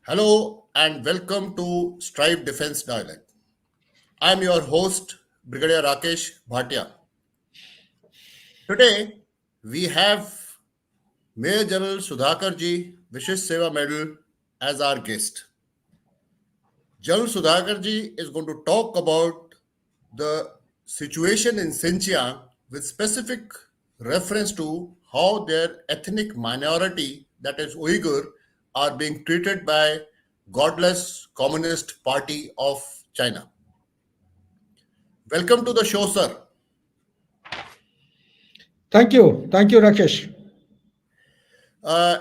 Hello and welcome to Strive Defense Dialogue. I'm your host, Brigadier Rakesh Bhatia. Today, we have Major General Sudhakarji Vishesh Seva Medal as our guest. General Sudhakarji is going to talk about the situation in Xinjiang with specific reference to how their ethnic minority, that is Uyghur, are being treated by godless Communist Party of China. Welcome to the show, sir. Thank you. Thank you, Rakesh. Uh,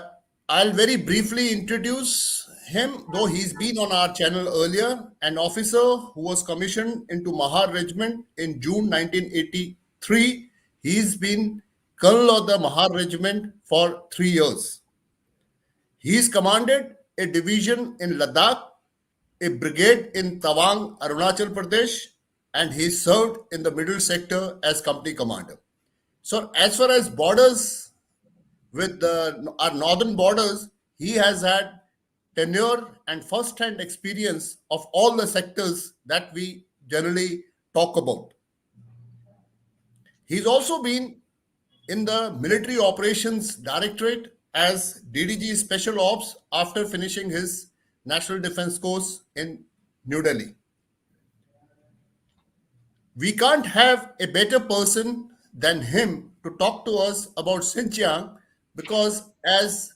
I'll very briefly introduce him, though he's been on our channel earlier. An officer who was commissioned into Mahar Regiment in June 1983. He's been Colonel of the Mahar Regiment for 3 years. He's commanded a division in Ladakh, a brigade in Tawang, Arunachal Pradesh, and he served in the middle sector as company commander. So, as far as borders with our northern borders, he has had tenure and first-hand experience of all the sectors that we generally talk about. He's also been in the Military Operations Directorate as DDG Special Ops after finishing his National Defense Course in New Delhi. We can't have a better person than him to talk to us about Xinjiang because, as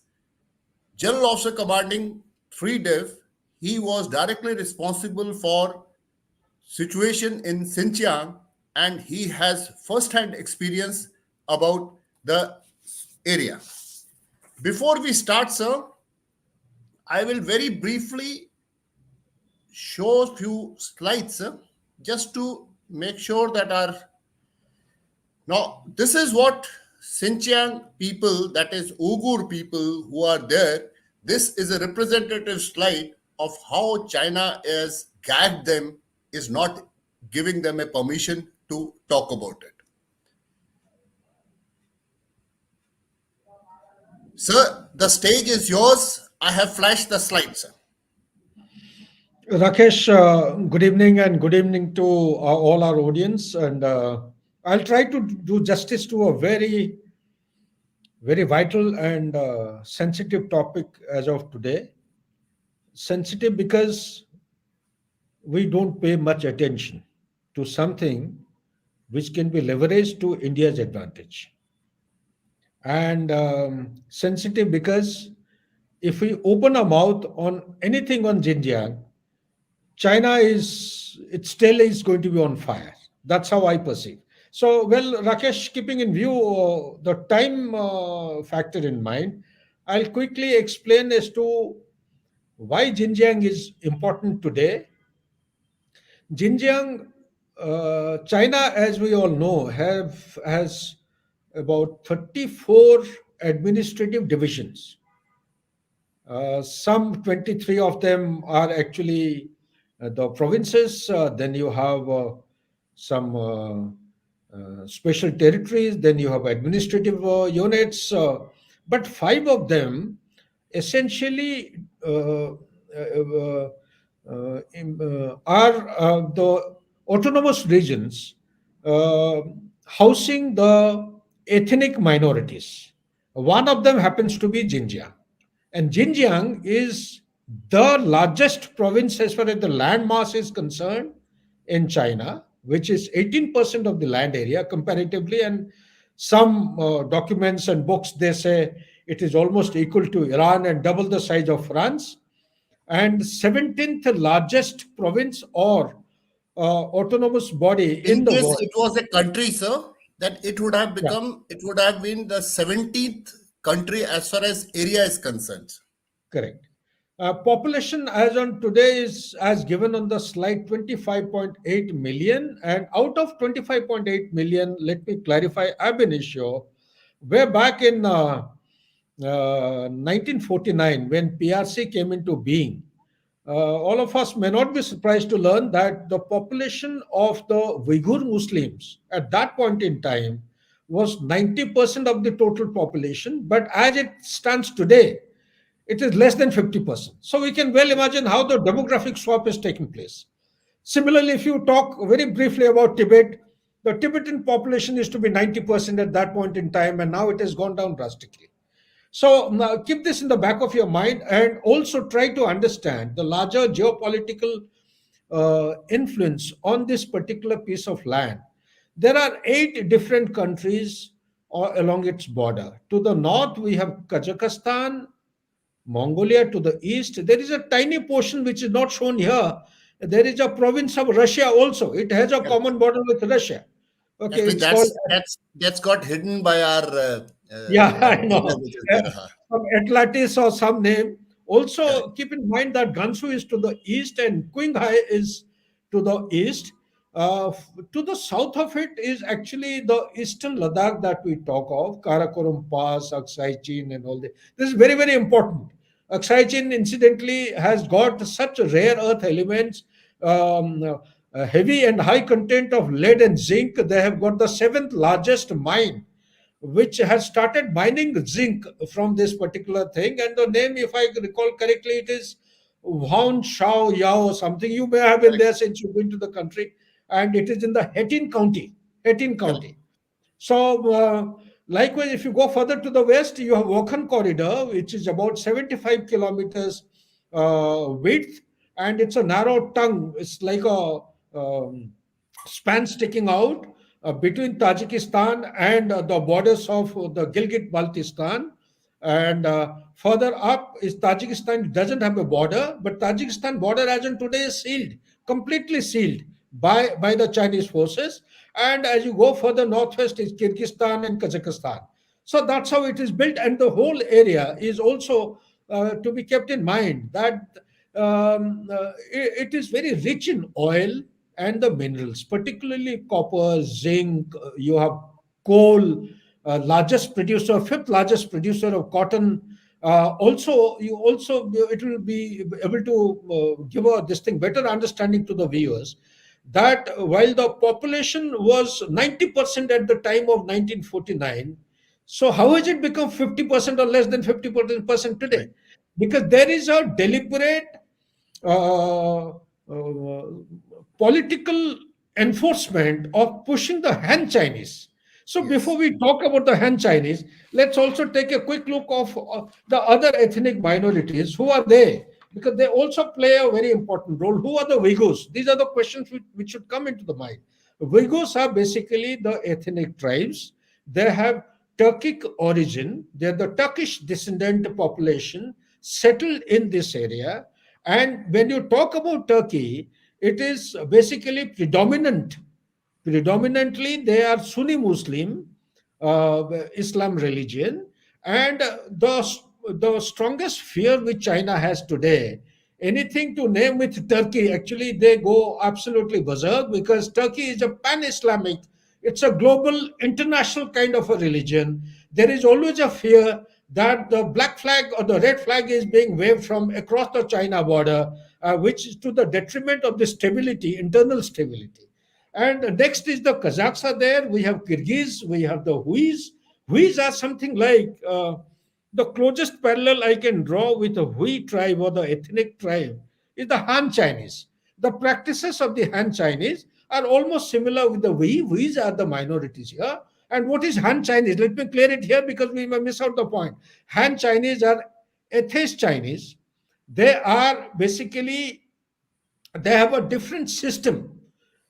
General Officer Commanding 3 Div, he was directly responsible for situation in Xinjiang and he has first-hand experience about the area. Before we start, sir, I will very briefly show a few slides, sir, just to make sure that our now this is what Xinjiang people, that is Uyghur people who are there. This is a representative slide of how China has gagged them, is not giving them a permission to talk about it. Sir, the stage is yours. I have flashed the slides, sir. Rakesh, good evening and good evening to all our audience. And I'll try to do justice to a very vital and sensitive topic as of today. Sensitive because we don't pay much attention to something which can be leveraged to India's advantage. And sensitive because if we open our mouth on anything on Xinjiang, China it still is going to be on fire. That's how I perceive. So, well, Rakesh, keeping in view the time factor in mind, I'll quickly explain as to why Xinjiang is important today. Xinjiang, China, as we all know, has about 34 administrative divisions. Some 23 of them are actually the provinces. Then you have some special territories. Then you have administrative units. But five of them essentially are the autonomous regions housing the ethnic minorities. One of them happens to be Xinjiang. And Xinjiang is the largest province as far as the land mass is concerned in China, which is 18% of the land area comparatively. And some documents and books, they say it is almost equal to Iran and double the size of France. And 17th largest province or autonomous body In in the case world. it was a country, sir, that Yeah. it would have been the 17th country as far as area is concerned. Correct. Population as on today is as given on the slide 25.8 million, and out of 25.8 million, let me clarify ab initio, way back in 1949 when PRC came into being. All of us may not be surprised to learn that the population of the Uyghur Muslims at that point in time was 90% of the total population, but as it stands today, it is less than 50%. So we can well imagine how the demographic swap is taking place. Similarly, if you talk very briefly about Tibet, the Tibetan population used to be 90% at that point in time, and now it has gone down drastically. So now keep this in the back of your mind and also try to understand the larger geopolitical influence on this particular piece of land. There are eight different countries along its border. To the north, we have Kazakhstan, Mongolia. To the east, there is a tiny portion which is not shown here. There is a province of Russia also. It has a Correct. common border with Russia. Okay, Actually, it's called. that's got hidden by our Yeah, that I border know. which is there. Some Atlantis or some name. Correct. Also, keep in mind that Gansu is to the east and Qinghai is to the east. To the south of it is actually the eastern Ladakh that we talk of, Karakoram Pass, Aksai Chin, and all that. This is very, very important. Aksai Chin, incidentally, has got such rare earth elements, heavy and high content of lead and zinc. They have got the seventh largest mine which has started mining zinc from this particular thing. And the name, if I recall correctly, it is Huan Shao Yao or something. You may have been Correct. there since you've been to the country. And it is in the Hetin County. Hetin Correct. County. So, likewise, if you go further to the west, you have Wakhan Corridor, which is about 75 kilometers width, and it's a narrow tongue. It's like a span sticking out between Tajikistan and the borders of the Gilgit-Baltistan. And further up is Tajikistan doesn't have a border, but Tajikistan border as on today is sealed, completely sealed by the Chinese forces. And as you go further northwest is Kyrgyzstan and Kazakhstan. So that's how it is built, and the whole area is also to be kept in mind that it is very rich in oil and the minerals, particularly copper, zinc. You have coal, largest producer, fifth largest producer of cotton. Also, you also it will be able to give a this thing better understanding to the viewers that while the population was 90% at the time of 1949, so how has it become 50% or less than 50% today? Correct. Because there is a deliberate uh, political enforcement of pushing the Han Chinese. So before Yes. we talk about the Han Chinese, let's also take a quick look of the other ethnic minorities. Who are they? Because they also play a very important role. Who are the Uyghurs? These are the questions which should come into the mind. Uyghurs are basically the ethnic tribes. They have Turkic origin. They're the Turkish descendant population settled in this area. And when you talk about Turkey, it is basically predominantly they are Sunni Muslim Islam religion, and the strongest fear which China has today, anything to name with Turkey, actually they go absolutely berserk because Turkey is a pan-Islamic, it's a global international kind of a religion. There is always a fear that the black flag or the red flag is being waved from across the China border, which is to the detriment of the stability, internal stability. And next is the Kazakhs are there. We have Kyrgyz. We have the Huis. Huis are something like the closest parallel I can draw with the Hui tribe or the ethnic tribe is the Han Chinese. The practices of the Han Chinese are almost similar with the Hui. Huis are the minorities here. And what is Han Chinese? Let me clear it here because we may miss out the point. Han Chinese are atheist Chinese. They are basically they have a different system,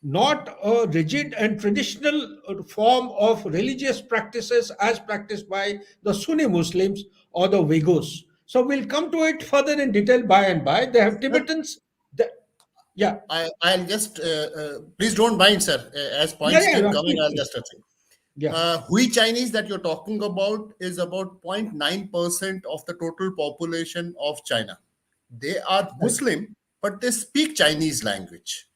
not a rigid and traditional form of religious practices as practiced by the Sunni Muslims or the Uyghurs. So we'll come to it further in detail by and by. They have Sir, Tibetans. Yeah, I'll just please don't mind, sir. As yeah, points yeah, keep yeah. coming, Please, I'll please. just say. Yeah, Hui Chinese that you're talking about is about 0.9% of the total population of China. They are right. Muslim, but they speak Chinese language.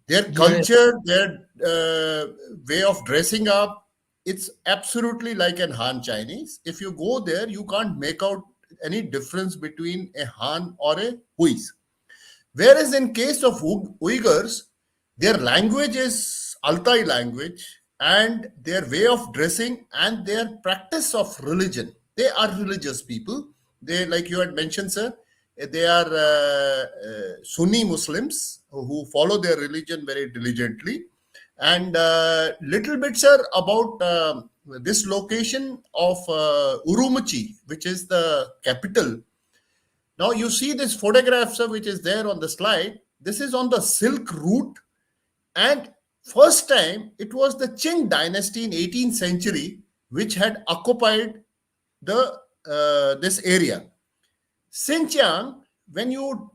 Their Yeah, yeah. culture, their way of dressing up, it's absolutely like an Han Chinese. If you go there, you can't make out any difference between a Han or a Huis. Whereas in case of Uyghurs, their language is Altai language, and their way of dressing and their practice of religion. They are religious people. They, like you had mentioned, sir, they are Sunni Muslims who follow their religion very diligently. And little bit, sir, about this location of Urumqi, which is the capital. Now you see this photograph, sir, which is there on the slide. This is on the Silk Route, and first time it was the Qing dynasty in 18th century which had occupied the this area. Xinjiang, when you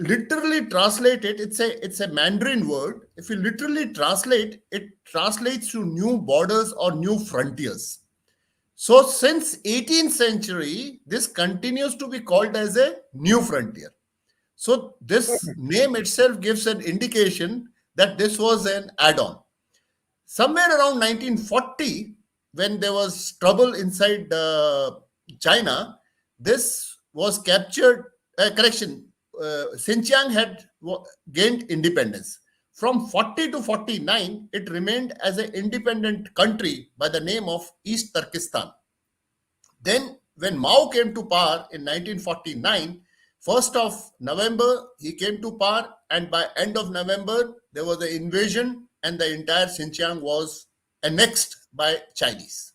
literally translate it, it's a Mandarin word. If you literally translate, it translates to new borders or new frontiers. So since 18th century, this continues to be called as a new frontier. So this Perfect. name itself gives an indication that this was an add-on. Somewhere around 1940, when there was trouble inside China, this was captured. Correction, Xinjiang had gained independence. From 40 to 49, it remained as an independent country by the name of East Turkestan. Then, when Mao came to power in 1949, 1st of November, he came to power, and by end of November, there was an invasion, and the entire Xinjiang was annexed by Chinese.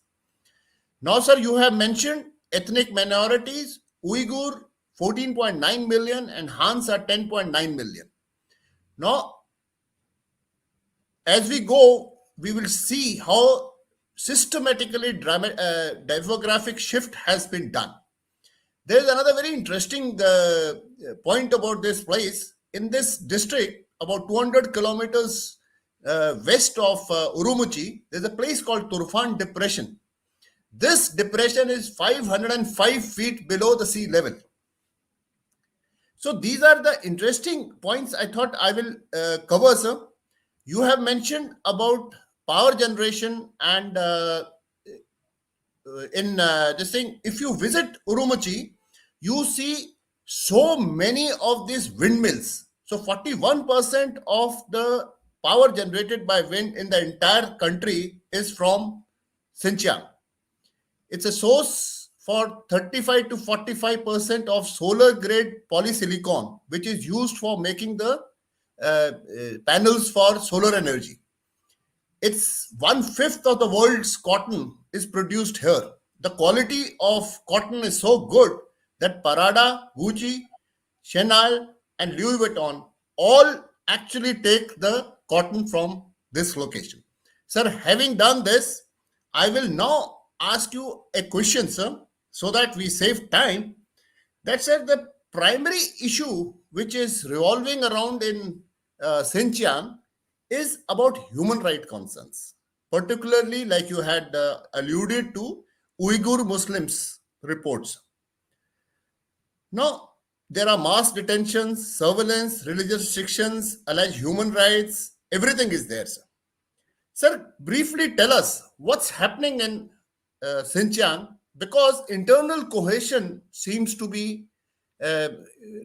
Now, sir, you have mentioned ethnic minorities, Uyghur 14.9 million, and Hans are 10.9 million. Now, as we go, we will see how systematically demographic shift has been done. There is another very interesting point about this place. In this district, about 200 kilometers west of Urumqi, there's a place called Turfan Depression. This depression is 505 feet below the sea level. So these are the interesting points I thought I will cover, sir. You have mentioned about power generation and in this thing, if you visit Urumqi, you see so many of these windmills. So 41% of the power generated by wind in the entire country is from Xinjiang. It's a source for 35 to 45% of solar grade polysilicon, which is used for making the panels for solar energy. It's one fifth of the world's cotton is produced here. The quality of cotton is so good that Parada, Gucci, Chanel, and Louis Vuitton all actually take the cotton from this location. Sir, having done this, I will now ask you a question, sir, so that we save time. That said, the primary issue which is revolving around in Xinjiang is about human right concerns, particularly like you had alluded to Uyghur Muslims reports. Now, there are mass detentions, surveillance, religious restrictions, alleged human rights, everything is there, sir. Sir, briefly tell us what's happening in Xinjiang, because internal cohesion seems to be uh,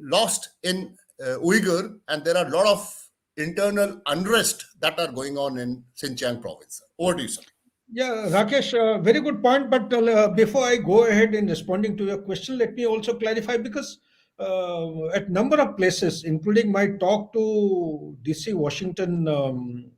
lost in Uyghur, and there are a lot of internal unrest that are going on in Xinjiang province. Over to you, sir. Yeah, Rakesh, very good point. But before I go ahead in responding to your question, let me also clarify because at number of places, including my talk to DC, Washington,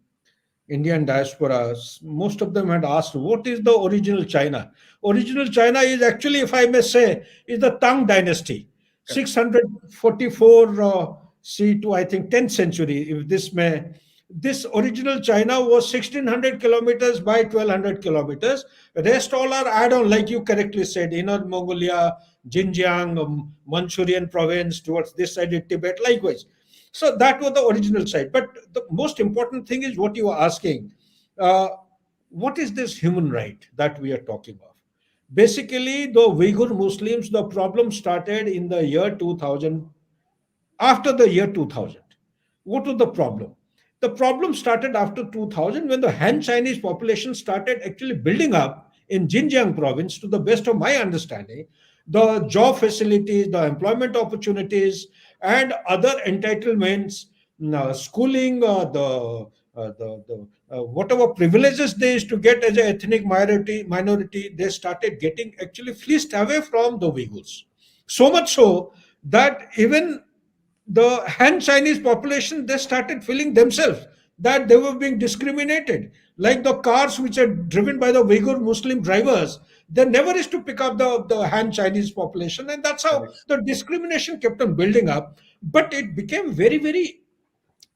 Indian diasporas, most of them had asked, what is the original China? Original China is actually, if I may say, is the Tang dynasty, Correct. 644 C to I think 10th century, if this may. This original China was 1600 kilometers by 1200 kilometers. Rest all are add-on, like you correctly said, Inner Mongolia, Xinjiang, Manchurian province, towards this side, Tibet, likewise. So that was the original side. But the most important thing is what you are asking. Uh, what is this human right that we are talking of? Basically, the Uyghur Muslims, the problem started in the year 2000, after the year 2000. What was the problem? The problem started after 2000 when the Han Chinese population started actually building up in Xinjiang province, to the best of my understanding, the job facilities, the employment opportunities, and other entitlements, schooling, whatever privileges they used to get as an ethnic minority, they started getting actually fleeced away from the Uyghurs. So much so that even the Han Chinese population, they started feeling themselves that they were being discriminated. Like the cars which are driven by the Uyghur Muslim drivers, they never is to pick up the Han Chinese population, and that's how Correct. the discrimination kept on building up. But it became very, very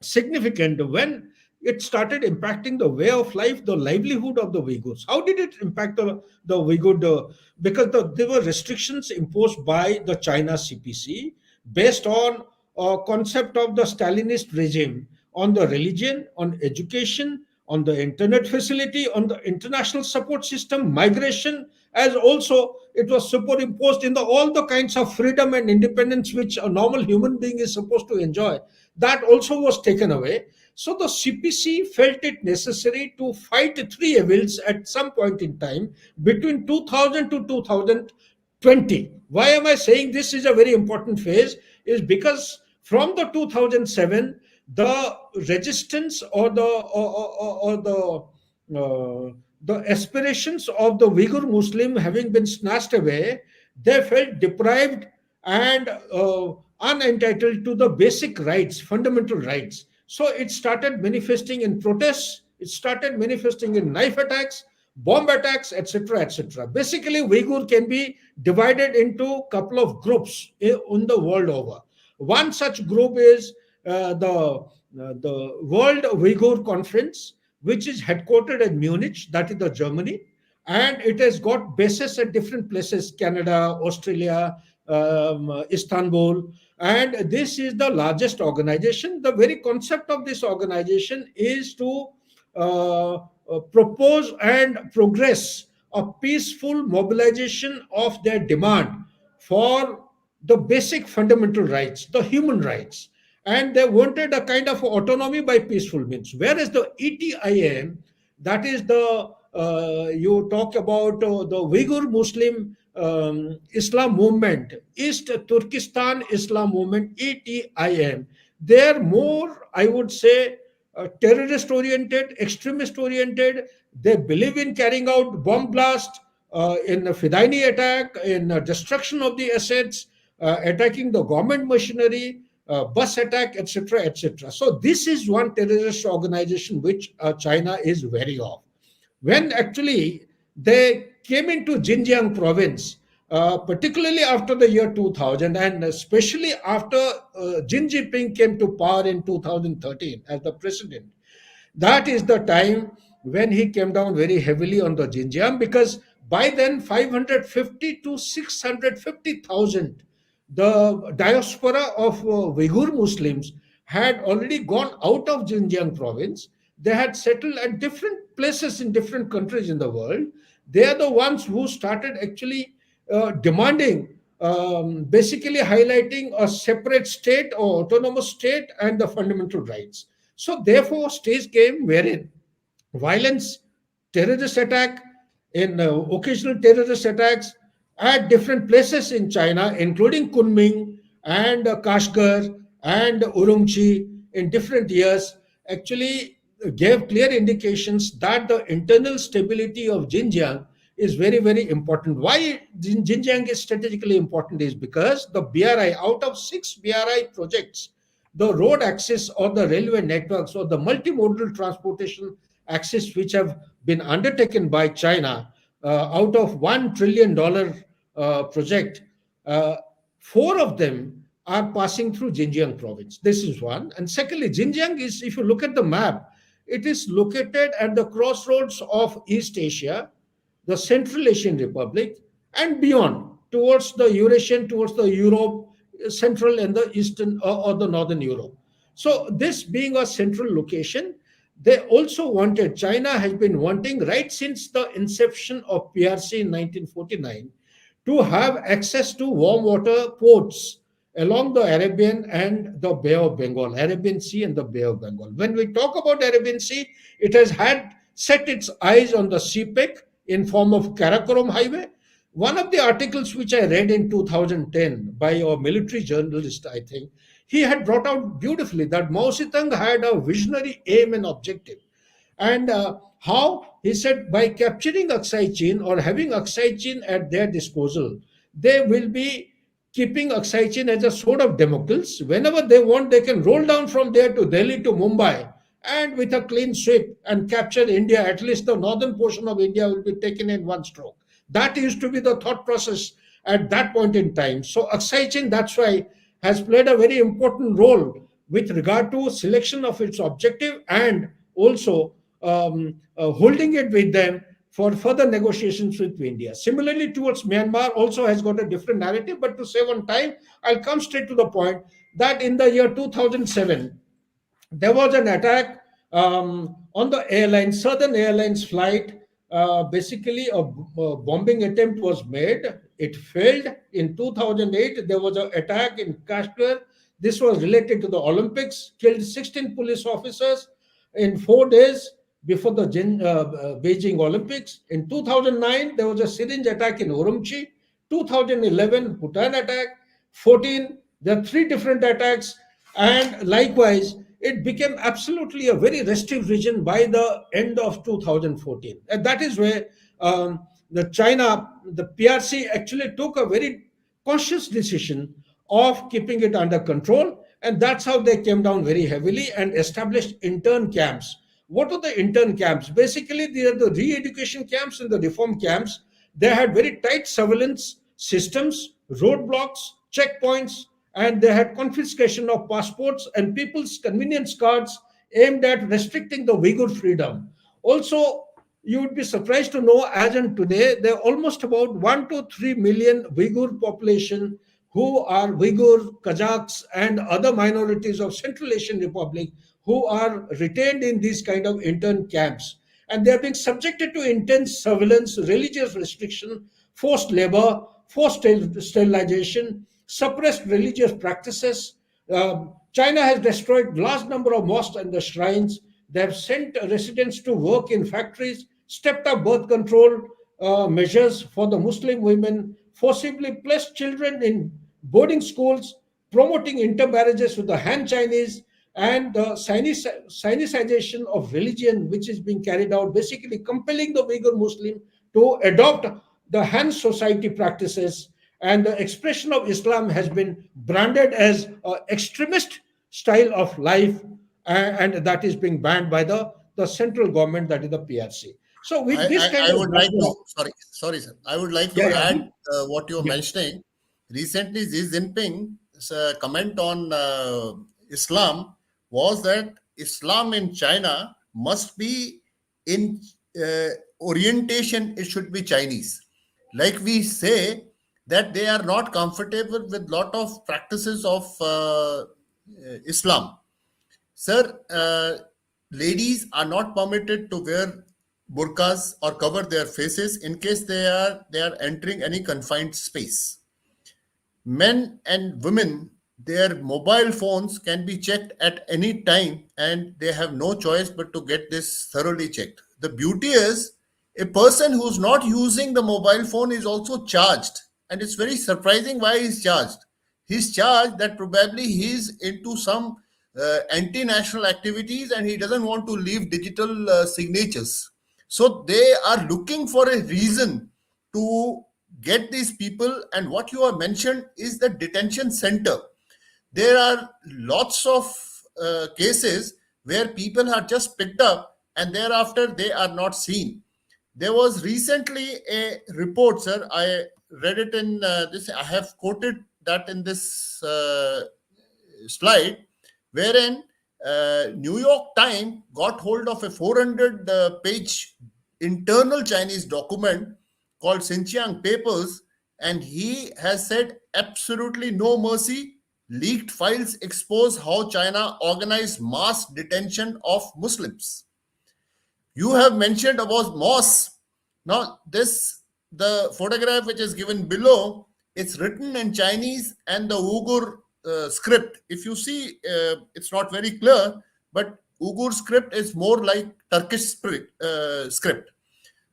significant when it started impacting the way of life, the livelihood of the Uyghurs. How did it impact the Uyghur? Because there were restrictions imposed by the China CPC based on a concept of the Stalinist regime on the religion, on education, on the internet facility, on the international support system, migration, as also it was superimposed in all the kinds of freedom and independence which a normal human being is supposed to enjoy. That also was taken away. So the CPC felt it necessary to fight three evils at some point in time between 2000 to 2020. Why am I saying this is a very important phase? Is because from the 2007, the resistance or the aspirations of the Uyghur Muslim having been snatched away, they felt deprived and unentitled to the basic rights, fundamental rights. So it started manifesting in protests, it started manifesting in knife attacks, bomb attacks, etc., etc. Basically, Uyghur can be divided into a couple of groups in the world over. One such group is the World Uyghur Conference, which is headquartered in Munich, that is the Germany, and it has got bases at different places: Canada, Australia, Istanbul, and this is the largest organization. The very concept of this organization is to propose and progress a peaceful mobilization of their demand for the basic fundamental rights, the human rights. And they wanted a kind of autonomy by peaceful means. Whereas the ETIM, that is you talk about the Uyghur Muslim Islam movement, East Turkestan Islam movement, ETIM. They're more, I would say, terrorist oriented, extremist oriented. They believe in carrying out bomb blast, in a Fidaini attack, in destruction of the assets, attacking the government machinery, bus attack, etc., etc. So this is one terrorist organization which China is wary of. When actually they came into Xinjiang province, particularly after the year 2000, and especially after Xi Jinping came to power in 2013 as the president, that is the time when he came down very heavily on the Xinjiang, because by then 550 to 650,000, the diaspora of Uyghur Muslims had already gone out of Xinjiang province. They had settled at different places in different countries in the world. They are the ones who started actually demanding, basically highlighting a separate state or autonomous state and the fundamental rights. So therefore, stage came wherein violence, terrorist attack, in occasional terrorist attacks at different places in China, including Kunming and Kashgar and Urumqi in different years, actually gave clear indications that the internal stability of Xinjiang is very, very important. Why Xinjiang is strategically important is because the BRI, out of six BRI projects, the road access or the railway networks or the multimodal transportation access which have been undertaken by China, out of $1 trillion project, uh, four of them are passing through Xinjiang province. This is one. And secondly, Xinjiang is, if you look at the map, it is located at the crossroads of East Asia, the Central Asian Republic, and beyond, towards the Eurasian, towards the Europe, Central and the Eastern or the Northern Europe. So, this being a central location, they also wanted, China has been wanting right since the inception of PRC in 1949 to have access to warm water ports along the Arabian and the Bay of Bengal, Arabian Sea and the Bay of Bengal. When we talk about Arabian Sea, it has had set its eyes on the CPEC in form of Karakoram Highway. One of the articles which I read in 2010 by a military journalist, I think, he had brought out beautifully that Mao Zedong had a visionary aim and objective. And how he said by capturing Aksai Chin or having Aksai Chin at their disposal, they will be keeping Aksai Chin as a sword of Damocles. Whenever they want, they can roll down from there to Delhi to Mumbai, and with a clean sweep and capture India. At least the northern portion of India will be taken in one stroke. That used to be the thought process at that point in time. So Aksai Chin, that's why, has played a very important role with regard to selection of its objective, and also holding it with them for further negotiations with India. Similarly, towards Myanmar, also has got a different narrative, but to save on time, I'll come straight to the point that in the year 2007, there was an attack on the airline, Southern Airlines flight. Basically, a bombing attempt was made. It failed. In 2008, there was an attack in Kashmir. This was related to the Olympics, killed 16 police officers in 4 days before the Beijing Olympics. In 2009, there was a syringe attack in Urumqi. 2011, Bhutan attack. 14, there are three different attacks. And likewise, it became absolutely a very restive region by the end of 2014. And that is where the PRC actually took a very conscious decision of keeping it under control. And that's how they came down very heavily and established intern camps. What are the intern camps? Basically, they are the re education camps and the reform camps. They had very tight surveillance systems, roadblocks, checkpoints, and they had confiscation of passports and people's convenience cards aimed at restricting the Uyghur freedom. Also, you would be surprised to know, as in today, there are almost about 1 to 3 million Uyghur population who are Uyghur, Kazakhs, and other minorities of Central Asian Republic who are retained in these kind of intern camps. And they are being subjected to intense surveillance, religious restriction, forced labor, forced sterilization, suppressed religious practices. China has destroyed large number of mosques and the shrines. They have sent residents to work in factories, stepped up birth control measures for the Muslim women, forcibly placed children in boarding schools, promoting intermarriages with the Han Chinese, and the Sinicization of religion, which is being carried out, basically compelling the Uyghur Muslim to adopt the Han society practices. And the expression of Islam has been branded as an extremist style of life, and that is being banned by the central government, that is the PRC. So, with this kind I of would like to, backdrop, sorry, sir. I would like yeah, to yeah, add what you're yeah. mentioning. Recently, Xi Jinping's comment on Islam was that Islam in China must be in orientation, it should be Chinese. Like we say that they are not comfortable with lot of practices of Islam. Sir, ladies are not permitted to wear burqas or cover their faces in case they are entering any confined space. Men and women, their mobile phones can be checked at any time, and they have no choice but to get this thoroughly checked. The beauty is a person who's not using the mobile phone is also charged, and it's very surprising why he's charged. He's charged that probably he's into some anti-national activities and he doesn't want to leave digital signatures. So they are looking for a reason to get these people. And what you have mentioned is the detention center. There are lots of cases where people are just picked up and thereafter they are not seen. There was recently a report, sir. I read it in this. I have quoted that in this slide, wherein New York Times got hold of a 400 page internal Chinese document called Xinjiang Papers, and he has said absolutely no mercy. Leaked files expose how China organized mass detention of Muslims. You have mentioned about mosques. Now, this the photograph which is given below. It's written in Chinese and the Uyghur script. If you see, it's not very clear, but Uyghur script is more like Turkish script.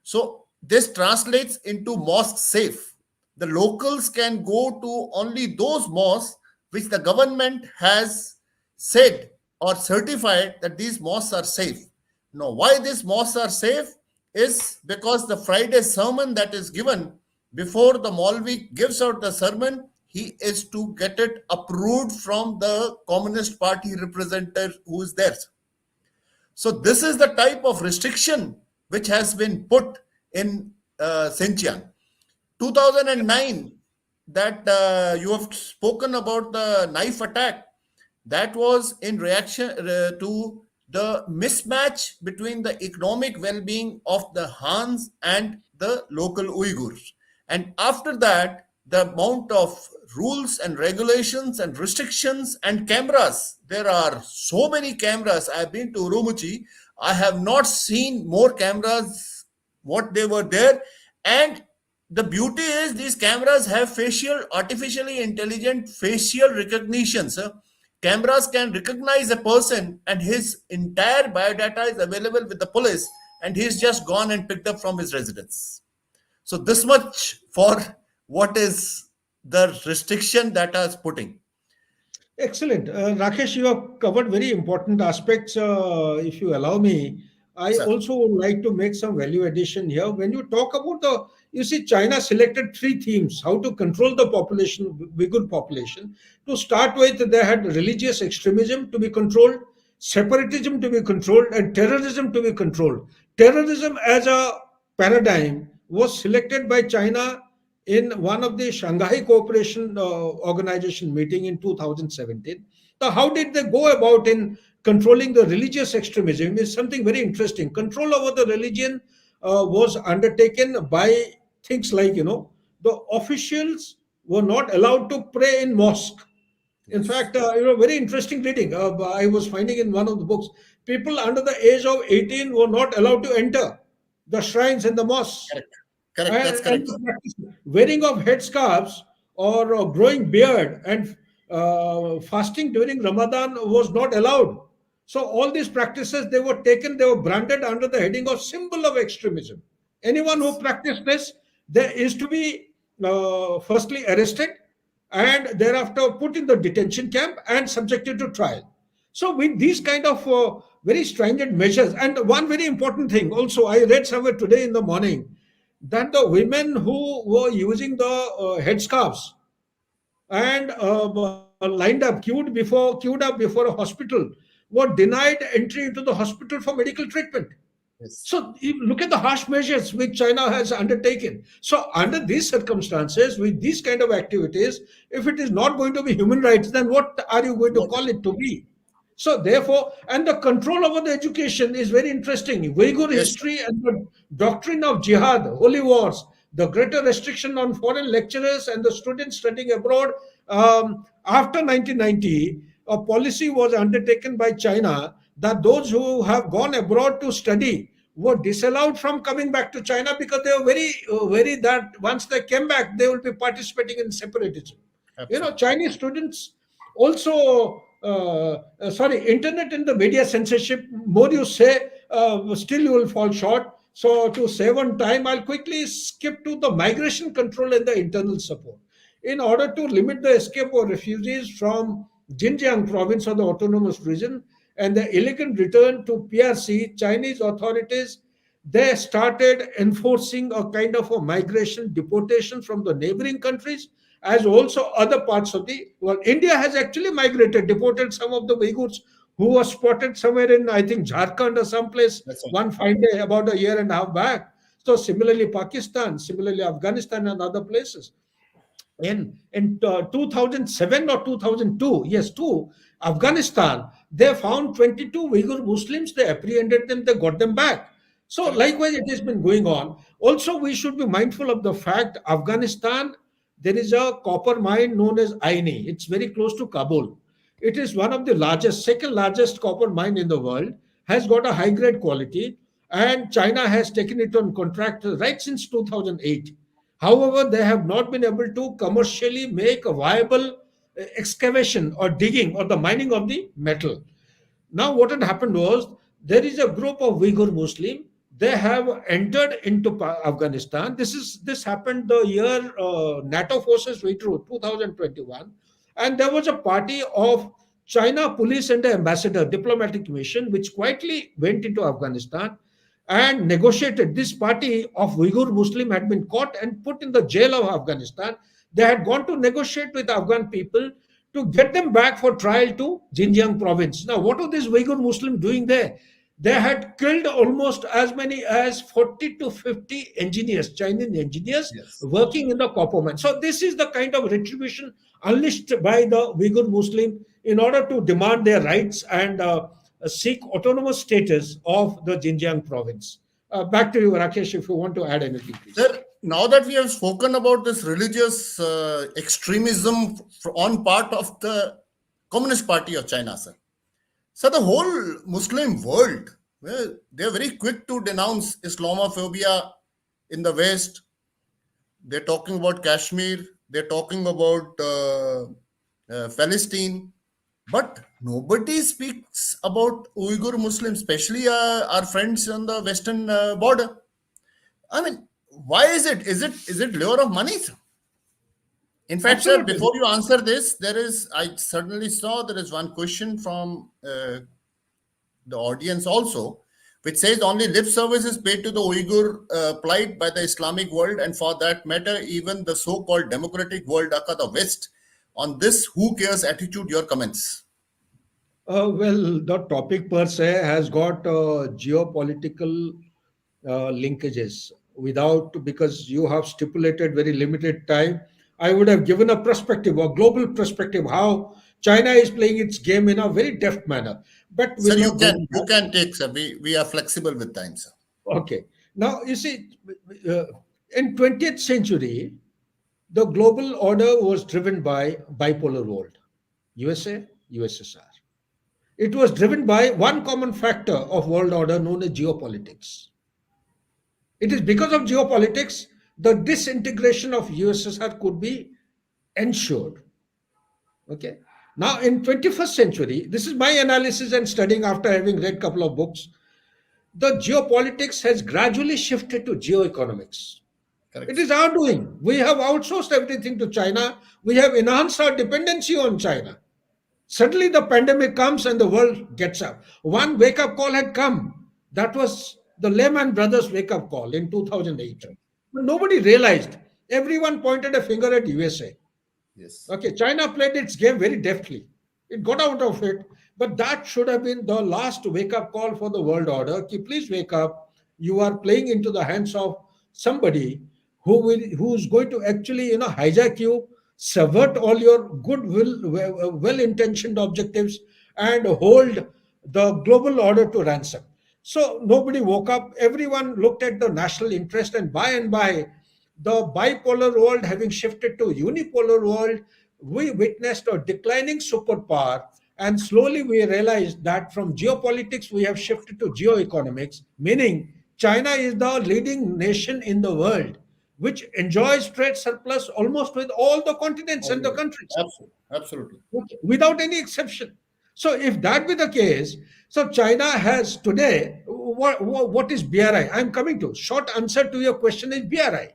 So this translates into mosque safe. The locals can go to only those mosques which the government has said or certified that these mosques are safe. Now, why these mosques are safe is because the Friday sermon that is given before the Maulvi gives out the sermon, he is to get it approved from the Communist Party representative who is there. So this is the type of restriction which has been put in Xinjiang. 2009, that you have spoken about the knife attack, that was in reaction to the mismatch between the economic well-being of the Hans and the local Uyghurs. And after that, the amount of rules and regulations and restrictions and cameras, there are so many cameras. I've been to Urumqi, I have not seen more cameras what they were there. And the beauty is these cameras have facial, artificially intelligent facial recognition. So cameras can recognize a person and his entire biodata is available with the police, and he's just gone and picked up from his residence. So this much for what is the restriction that is putting. Excellent. Rakesh, you have covered very important aspects. If you allow me, I Sir, also would like to make some value addition here. When you talk about you see, China selected three themes how to control the population, Uyghur population. To start with, they had religious extremism to be controlled, separatism to be controlled, and terrorism to be controlled. Terrorism as a paradigm was selected by China in one of the Shanghai Cooperation Organization meeting in 2017. Now, how did they go about in controlling the religious extremism? Is something very interesting. Control over the religion was undertaken by things like, the officials were not allowed to pray in mosque. In yes, fact, very interesting reading. I was finding in one of the books, people under the age of 18 were not allowed to enter the shrines and the mosques, correct, correct. and, That's and correct, sir. the practice, wearing of headscarves or growing beard and fasting during Ramadan was not allowed. So all these practices, they were taken, they were branded under the heading of symbol of extremism. Anyone who Yes, practiced this, there is to be firstly arrested and thereafter put in the detention camp and subjected to trial. So with these kind of very stringent measures, and one very important thing also, I read somewhere today in the morning that the women who were using the headscarves and lined up, queued up before a hospital, were denied entry into the hospital for medical treatment. yes, So you look at the harsh measures which China has undertaken. So under these circumstances, with these kind of activities, if it is not going to be human rights, then what are you going to what is call it to be? So therefore, and the control over the education is very interesting. Uyghur yes, sir. history and the doctrine of jihad, holy wars, the greater restriction on foreign lecturers and the students studying abroad. After 1990, a policy was undertaken by China that those who have gone abroad to study were disallowed from coming back to China because they were very that once they came back, they will be participating in separatism. Absolutely. Chinese students also, sorry, internet and the media censorship, more you say, still you will fall short. So to save on time, I'll quickly skip to the migration control and the internal support. In order to limit the escape of refugees from Xinjiang province or the autonomous region and the illegal return to PRC, Chinese authorities, they started enforcing a kind of a migration deportation from the neighboring countries as also other parts of the world. India has actually migrated, deported some of the Uyghurs who were spotted somewhere in, I think, Jharkhand or someplace That's right. one fine day about a year and a half back. So similarly, Pakistan, similarly, Afghanistan and other places in 2007 or 2002, yes, 2, Afghanistan, they found 22 Uyghur Muslims, they apprehended them, they got them back. So Correct. likewise it has been going on. Also we should be mindful of the fact Afghanistan, there is a copper mine known as Aini. It's very close to Kabul. It is one of the largest, second largest copper mine in the world, has got a high grade quality, and China has taken it on contract right since 2008. However, they have not been able to commercially make a viable excavation or digging or the mining of the metal. Now, what had happened was there is a group of Uyghur Muslim. They have entered into Afghanistan. This happened the year NATO forces withdrew, 2021, and there was a party of China police and the ambassador diplomatic mission which quietly went into Afghanistan and negotiated. This party of Uyghur Muslim had been caught and put in the jail of Afghanistan. They had gone to negotiate with Afghan people to get them back for trial to Xinjiang province. Now, what were these Uyghur Muslims doing there? They had killed almost as many as 40 to 50 engineers, Chinese engineers, Yes. working in the copper mine. So, this is the kind of retribution unleashed by the Uyghur Muslim in order to demand their rights and seek autonomous status of the Xinjiang province. Back to you, Rakesh, if you want to add anything, please. Sir, now that we have spoken about this religious extremism on part of the Communist Party of China, sir. So the whole Muslim world, well, they're very quick to denounce Islamophobia in the West. They're talking about Kashmir. They're talking about Palestine. But nobody speaks about Uyghur Muslims, especially our friends on the western border. I mean, why is it? Is it lure of money, sir? In fact, sir, Absolutely. before you answer this, I certainly saw there is one question from the audience also, which says only lip service is paid to the Uyghur plight by the Islamic world, and for that matter, even the so-called democratic world, aka the West. On this, who cares attitude, your comments. Well, the topic per se has got geopolitical linkages. Without, because you have stipulated very limited time, I would have given a perspective, a global perspective, how China is playing its game in a very deft manner. But Sir, we'll not go to you that. can take, sir. We are flexible with time, sir. Okay. Now, you see, uh, in 20th century, the global order was driven by bipolar world, USA, USSR. It was driven by one common factor of world order known as geopolitics. It is because of geopolitics the disintegration of USSR could be ensured. Okay. Now in 21st century, this is my analysis and studying after having read a couple of books. The geopolitics has gradually shifted to geoeconomics. It Correct. is our doing. We have outsourced everything to China. We have enhanced our dependency on China. Suddenly the pandemic comes and the world gets up. One wake up call had come. That was the Lehman Brothers wake up call in 2008. But nobody realized. Everyone pointed a finger at USA. Yes. Okay, China played its game very deftly. It got out of it, but that should have been the last wake up call for the world order. Ki, please wake up. You are playing into the hands of somebody who's going to actually hijack you, subvert all your goodwill, well-intentioned objectives, and hold the global order to ransom. So nobody woke up. Everyone looked at the national interest, and by the bipolar world having shifted to unipolar world, we witnessed a declining superpower, and slowly we realized that from geopolitics we have shifted to geoeconomics, meaning China is the leading nation in the world, which enjoys trade surplus almost with all the continents and the Already. countries. Absolutely. Absolutely. Okay, without any exception. So, if that be the case, so China has today, what is BRI? I'm coming to. Short answer to your question is BRI.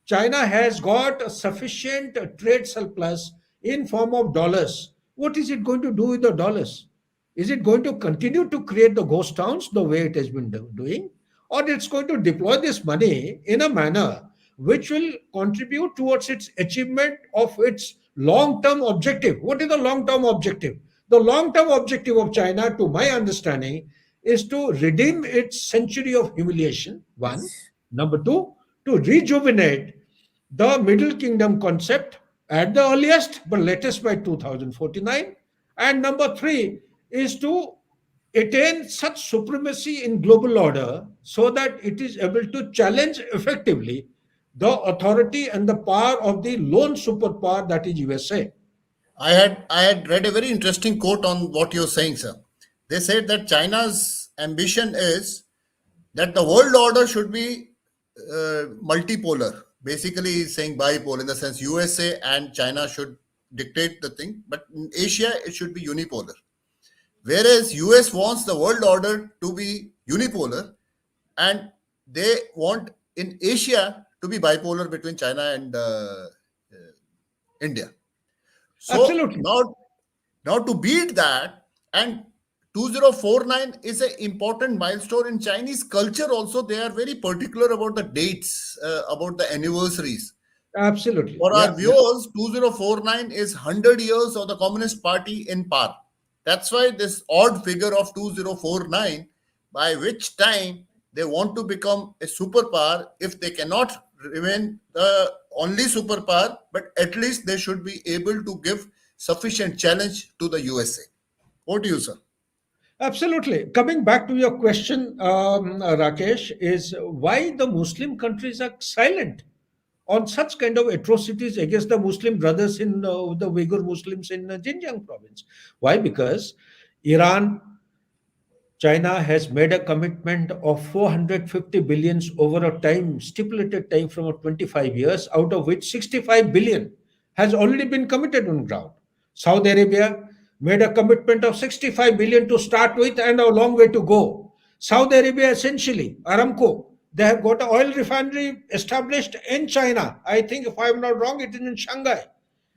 China has got a sufficient trade surplus in form of dollars. What is it going to do with the dollars? Is it going to continue to create the ghost towns the way it has been doing? Or it's going to deploy this money in a manner which will contribute towards its achievement of its long-term objective? What is the long-term objective? The long-term objective of China, to my understanding, is to redeem its century of humiliation, one. Yes. Number two, to rejuvenate the Middle Kingdom concept at the earliest, but latest by 2049. And number three is to attain such supremacy in global order so that it is able to challenge effectively the authority and the power of the lone superpower that is USA. I had read a very interesting quote on what you're saying, sir. They said that China's ambition is that the world order should be multipolar. Basically, saying bipolar in the sense USA and China should dictate the thing, but in Asia it should be unipolar. Whereas US wants the world order to be unipolar, and they want in Asia to be bipolar between China and India. So Absolutely. now to beat that, and 2049 is an important milestone in Chinese culture also. They are very particular about the dates, about the anniversaries. Absolutely. For our Yeah, yeah. viewers, 2049 is 100 years of the Communist Party in power. That's why this odd figure of 2049, by which time they want to become a superpower, if they cannot remain the only superpower, but at least they should be able to give sufficient challenge to the USA. What do you, sir? Absolutely. Coming back to your question, Rakesh, is why the Muslim countries are silent on such kind of atrocities against the Muslim brothers in the Uyghur Muslims in Xinjiang province. Why? Because Iran, China has made a commitment of 450 billions over a time, stipulated time from 25 years, out of which 65 billion has already been committed on ground. Saudi Arabia made a commitment of 65 billion to start with and a long way to go. Saudi Arabia essentially, Aramco, they have got an oil refinery established in China. I think if I'm not wrong, it is in Shanghai,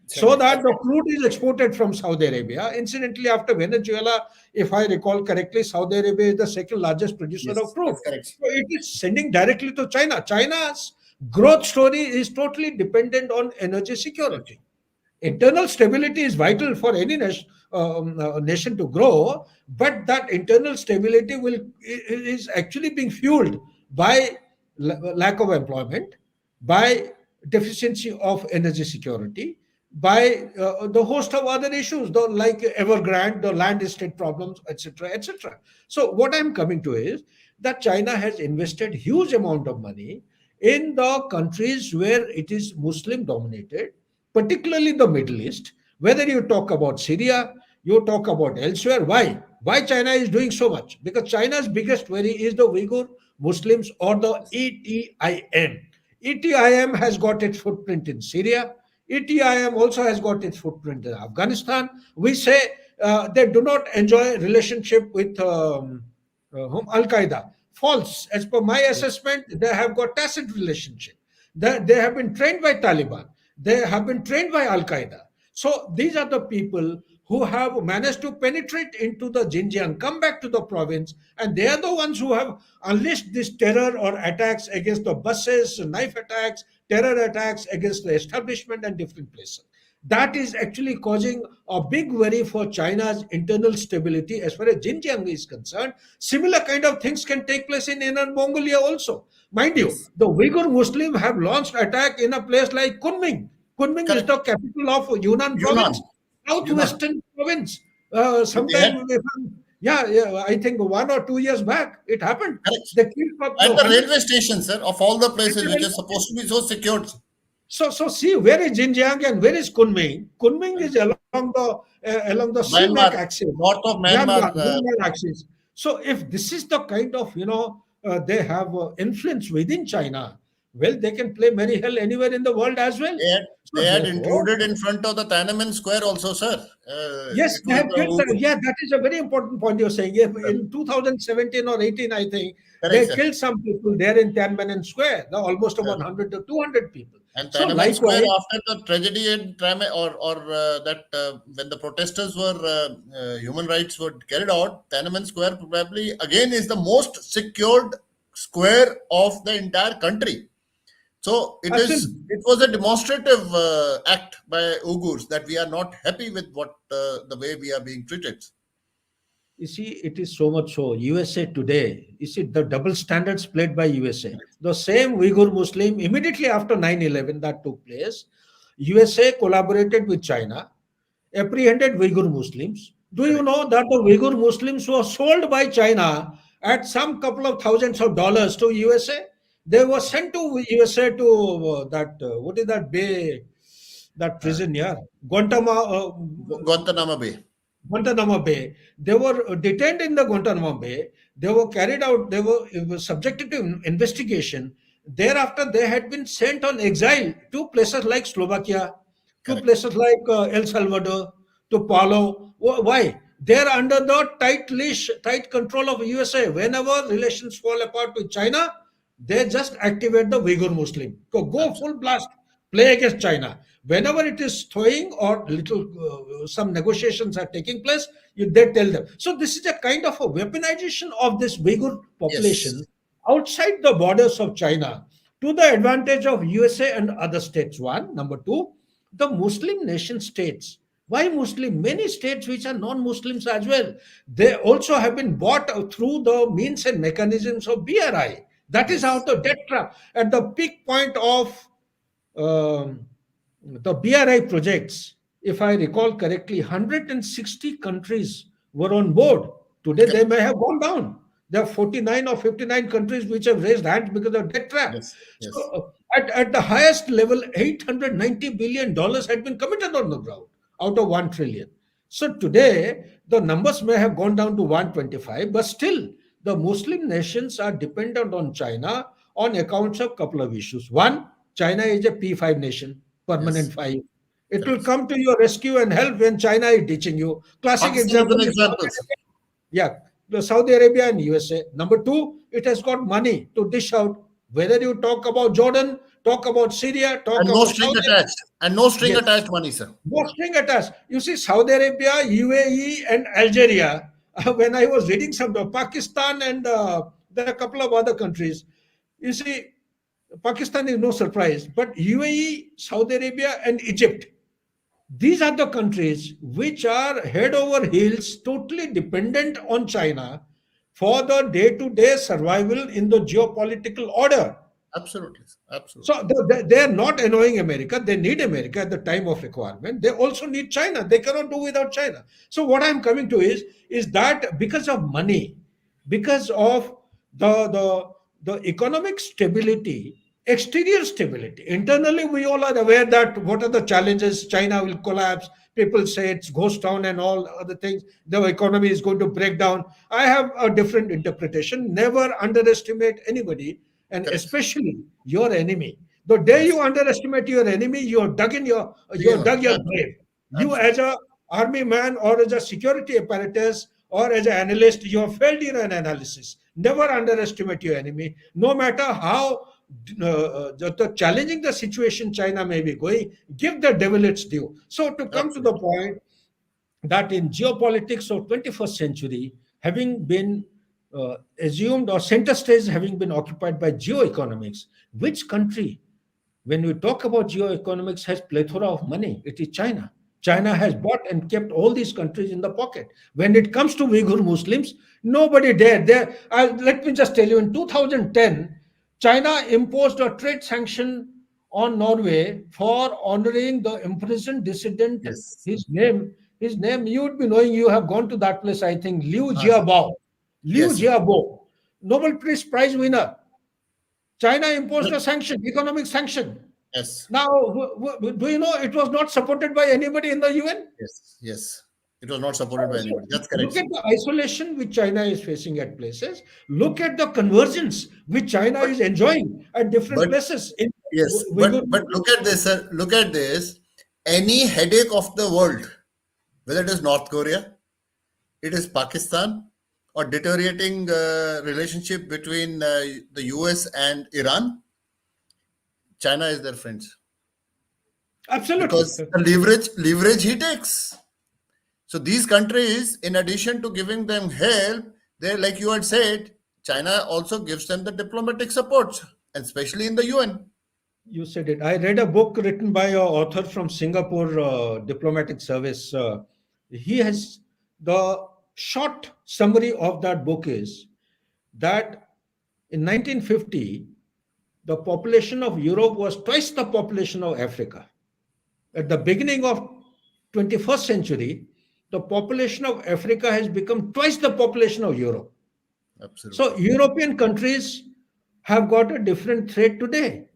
so Shanghai. that That's the crude is exported from Saudi Arabia. Incidentally, after Venezuela, if I recall correctly, Saudi Arabia is the second largest producer of yes, crude. that's correct. So it is sending directly to China. China's growth story is totally dependent on energy Security. security. Internal stability is vital for any nation to grow, but that internal stability is actually being fueled by lack of employment, by deficiency of energy security, by the host of other issues, like Evergrande, the land estate problems, etc., etc. So what I'm coming to is that China has invested huge amount of money in the countries where it is Muslim dominated, particularly the Middle East. Whether you talk about Syria, you talk about elsewhere. Why? Why China is doing so much? Because China's biggest worry is the Uyghur Muslims or the ETIM. ETIM has got its footprint in Syria. ETIM also has got its footprint in Afghanistan. We say they do not enjoy relationship with Al Qaeda. False. As per my assessment, they have got tacit relationship. They have been trained by Taliban. They have been trained by Al Qaeda. So these are the people who have managed to penetrate into the Xinjiang, come back to the province, and they are the ones who have unleashed this terror or attacks against the buses, knife attacks, terror attacks against the establishment and different places. That is actually causing a big worry for China's internal stability as far as Xinjiang is concerned. Similar kind of things can take place in Inner Mongolia also. Mind you, Yes, the Uyghur Muslims have launched attack in a place like Kunming. Kunming is correct. the capital of Yunnan Yunnan, province, Yunnan. southwestern province. They had Sometime, yeah, yeah, I think 1 or 2 years back, it happened. correct They killed at the hundreds. railway station, sir, of all the places which is supposed to be so secured. So see, where is Xinjiang and where is Kunming? Kunming is along the CMAC Myanmar, axis, north of Myanmar. Myanmar axis. So if this is the kind of they have influence within China, well, they can play merry hell anywhere in the world as well. They had, So they had therefore, intruded in front of the Tiananmen Square also, sir. yes, It they was have the killed. Uyghur. Yeah, that is a very important point you're saying. If Sir. in 2017 or 18, I think Correct, they sir. killed some people there in Tiananmen Square. Almost Sir. about 100 to 200 people. And So Tiananmen Square, likewise, after the tragedy in or that when the protesters were human rights were carried out, Tiananmen Square probably again is the most secured square of the entire country. So absolutely. it was a demonstrative act by Uyghurs that we are not happy with what the way we are being treated. You see, it is so much so. USA today, you see, the double standards played by USA. The same Uyghur Muslim, immediately after 9/11 that took place, USA collaborated with China, apprehended Uyghur Muslims. Do you Correct. know that the Uyghur Muslims were sold by China at some couple of thousands of dollars to USA? They were sent to USA to what is that bay, that Uh, prison here? Guantanamo, Guantanamo Bay. Guantanamo Bay. They were detained in the Guantanamo Bay. They were carried out, it was subjected to investigation. Thereafter, they had been sent on exile to places like Slovakia, to Correct. places like El Salvador, to Palau. Why? They're under the tight leash, tight control of USA. Whenever relations fall apart with China, they just activate the Uyghur Muslim. Go Absolutely. full blast, play against China. Whenever it is thawing or little some negotiations are taking place, they tell them. So this is a kind of a weaponization of this Uyghur Yes. population outside the borders of China to the advantage of USA and other states. One. Number two, the Muslim nation states. Why Muslim? Many states which are non-Muslims as well. They also have been bought through the means and mechanisms of BRI. That is how Yes. the debt trap at the peak point of um, the BRI projects, if I recall correctly, 160 countries were on board. Today, they Correct. may have gone down. There are 49 or 59 countries which have raised hands because of debt trap. Yes. So, Yes. at the highest level, $890 billion had been committed on the ground out of 1 trillion. So, today, the numbers may have gone down to 125, but still, the Muslim nations are dependent on China on accounts of couple of issues. One, China is a P5 nation, permanent Yes. five. It will Correct. come to your rescue and help when China is ditching you. Classic Pakistan is example an is example, sir. yeah, the Saudi Arabia and USA. Number two, it has got money to dish out. Whether you talk about Jordan, talk about Syria, talk And no about string Saudi Arabia. attached. And no string Yes, attached money, sir. no string attached. You see, Saudi Arabia, UAE, and Algeria. When I was reading some of Pakistan and there are a couple of other countries. You see, Pakistan is no surprise, but UAE, Saudi Arabia, and Egypt, these are the countries which are head over heels, totally dependent on China for the day to day survival in the geopolitical order. Absolutely. Absolutely. So they are not annoying America. They need America at the time of requirement. They also need China. They cannot do without China. So what I'm coming to is that because of money, because of the economic stability, exterior stability, internally we all are aware that what are the challenges. China will collapse. People say it's ghost town and all other things. The economy is going to break down. I have a different interpretation. Never underestimate anybody, and Correct. especially your enemy. The day you Yes. underestimate your enemy, you Again, dug your absolutely. grave. You as Absolutely. a army man or as a security apparatus or as an analyst, you have failed in an analysis. Never underestimate your enemy, no matter how challenging the situation China may be going. Give the devil its due. So to come to the Absolutely. point that in geopolitics of 21st century, having been assumed or center stage having been occupied by geoeconomics, which country, when we talk about geoeconomics, has plethora of money? It is China. China has bought and kept all these countries in the pocket. When it comes to Uyghur Muslims, nobody dared. Let me just tell you, in 2010, China imposed a trade sanction on Norway for honoring the imprisoned dissident. Yes. His name, his name, you would be knowing. You have gone to that place, I think. Liu Sir. Jiabao, Liu Yes, sir. Jiabo, Nobel Peace Prize winner. China imposed Correct. a sanction, economic sanction. Yes. Now, do you know it was not supported by anybody in the UN? Yes. Yes. It was not supported by So anybody. That's correct, look sir. at the isolation which China is facing at places. Look at the convergence which China But is enjoying at different but places in yes, Uyghur. but look at this, sir. Look at this. Any headache of the world, whether it is North Korea, it is Pakistan, or deteriorating relationship between the US and Iran, China is their friends Absolutely. because the leverage he takes. So these countries, in addition to giving them help, they, like you had said, China also gives them the diplomatic support, and especially in the UN. You said it. I read a book written by an author from Singapore Diplomatic Service. He has the short summary of that book is that in 1950, the population of Europe was twice the population of Africa. At the beginning of 21st century, the population of Africa has become twice the population of Europe. So Absolutely. European countries have got a different threat today.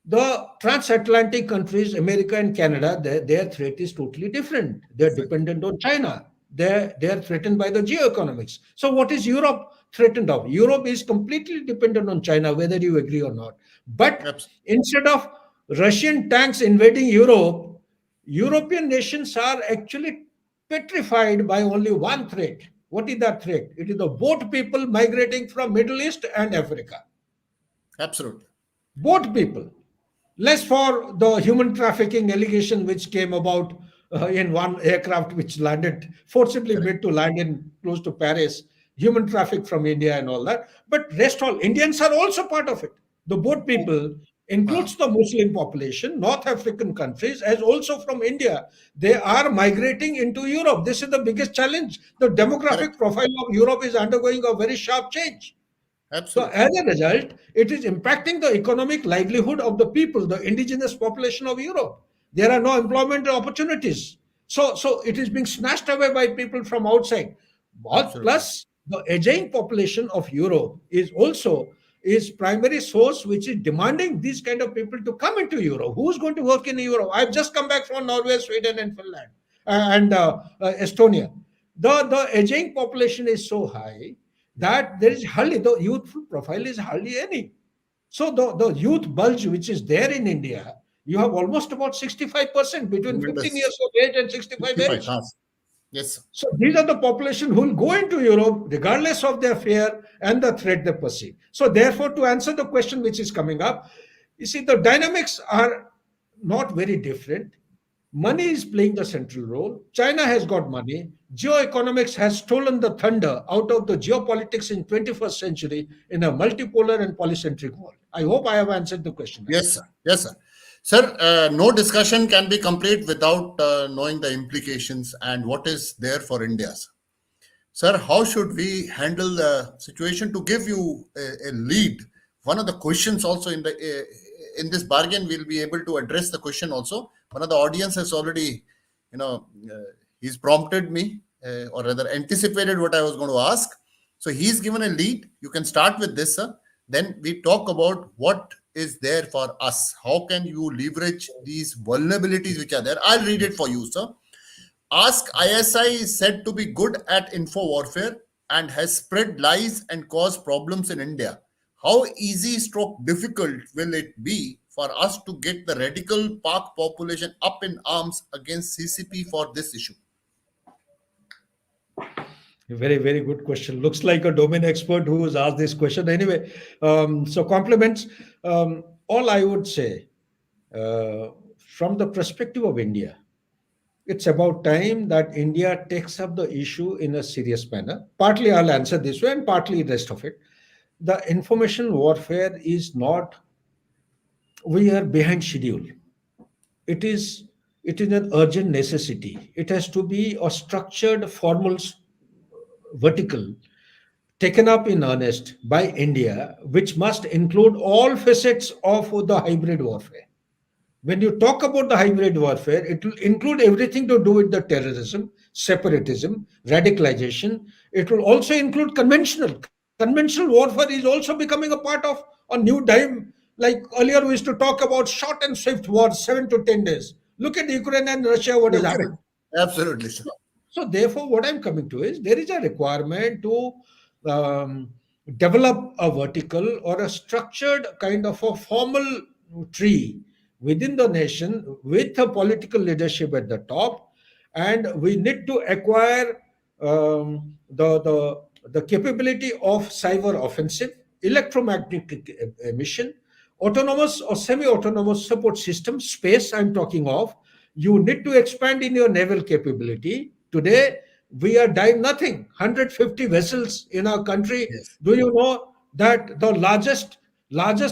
The transatlantic countries, America and Canada, their threat is totally different. They're Different. dependent on China. They're threatened by the geoeconomics. So, what is Europe threatened of? Europe is completely dependent on China, whether you agree or not. But Abs- instead of Russian tanks invading Europe, European nations are actually petrified by only one threat. What is that threat? It is the boat people migrating from Middle East and Africa. Absolutely. Both people. Less for the human trafficking allegation which came about in one aircraft which landed, forcibly Correct. made to land in close to Paris, human traffic from India and all that. But rest all, Indians are also part of it. The boat Oh, people uh, includes the Muslim population, North African countries, as also from India. They are migrating into Europe. This is the biggest challenge. The demographic correct. profile of Europe is undergoing a very sharp change. So, Absolutely. as a result, it is impacting the economic livelihood of the people, the indigenous population of Europe. There are no employment opportunities. So it is being snatched away by people from outside. Absolutely. Plus, the aging population of Europe is also is primary source which is demanding these kind of people to come into Europe. Who's going to work in Europe? I've just come back from Norway, Sweden, and Finland and Estonia. The aging population is so high that there is hardly the youthful profile is hardly any. So the youth bulge which is there in India, you have almost about 65% between 15 Tremendous. years of age and 65 65 age. cars. Yes. So these are the population who will go into Europe regardless of their fear and the threat they perceive. So therefore, to answer the question which is coming up, you see the dynamics are not very different. Money is playing the central role. China has got money. Geoeconomics has stolen the thunder out of the geopolitics in 21st century in a multipolar and polycentric world. I hope I have answered the question, Yes, Alex. sir. Yes, sir. Sir, no discussion can be complete without knowing the implications and what is there for India, sir. Sir, how should we handle the situation? To give you a lead, one of the questions also in this bargain, we'll be able to address the question also. One of the audience has already, he's prompted me, or rather anticipated what I was going to ask. So he's given a lead. You can start with this, sir. Then we talk about what is there for us. How can you leverage these vulnerabilities which are there? I'll read it for you, sir. Ask ISI is said to be good at info warfare and has spread lies and caused problems in India. How easy stroke difficult will it be for us to get the radical Pak population up in arms against CCP for this issue? Very, very good question. Looks like a domain expert who has asked this question. Anyway, so compliments. All I would say, uh, from the perspective of India, it's about time that India takes up the issue in a serious manner. Partly I'll answer this way, and partly the rest of it. The information warfare is not, we are behind schedule. It is it is an urgent necessity. It has to be a structured, formal vertical taken up in earnest by India, which must include all facets of the hybrid warfare. When you talk about the hybrid warfare, it will include everything to do with the terrorism, separatism, radicalization. It will also include conventional. Conventional warfare is also becoming a part of a new time. Like earlier, we used to talk about short and swift wars, 7 to 10 days. Look at Ukraine and Russia, what has Okay. happened. Absolutely, sir. So therefore, what I'm coming to is there is a requirement to um, develop a vertical or a structured kind of a formal tree within the nation with a political leadership at the top, and we need to acquire the capability of cyber offensive, electromagnetic emission, autonomous or semi-autonomous support system space. I'm talking of, you need to expand in your naval capability. Today, we are dying nothing. 150 vessels in our country. Yes. Do you know that the largest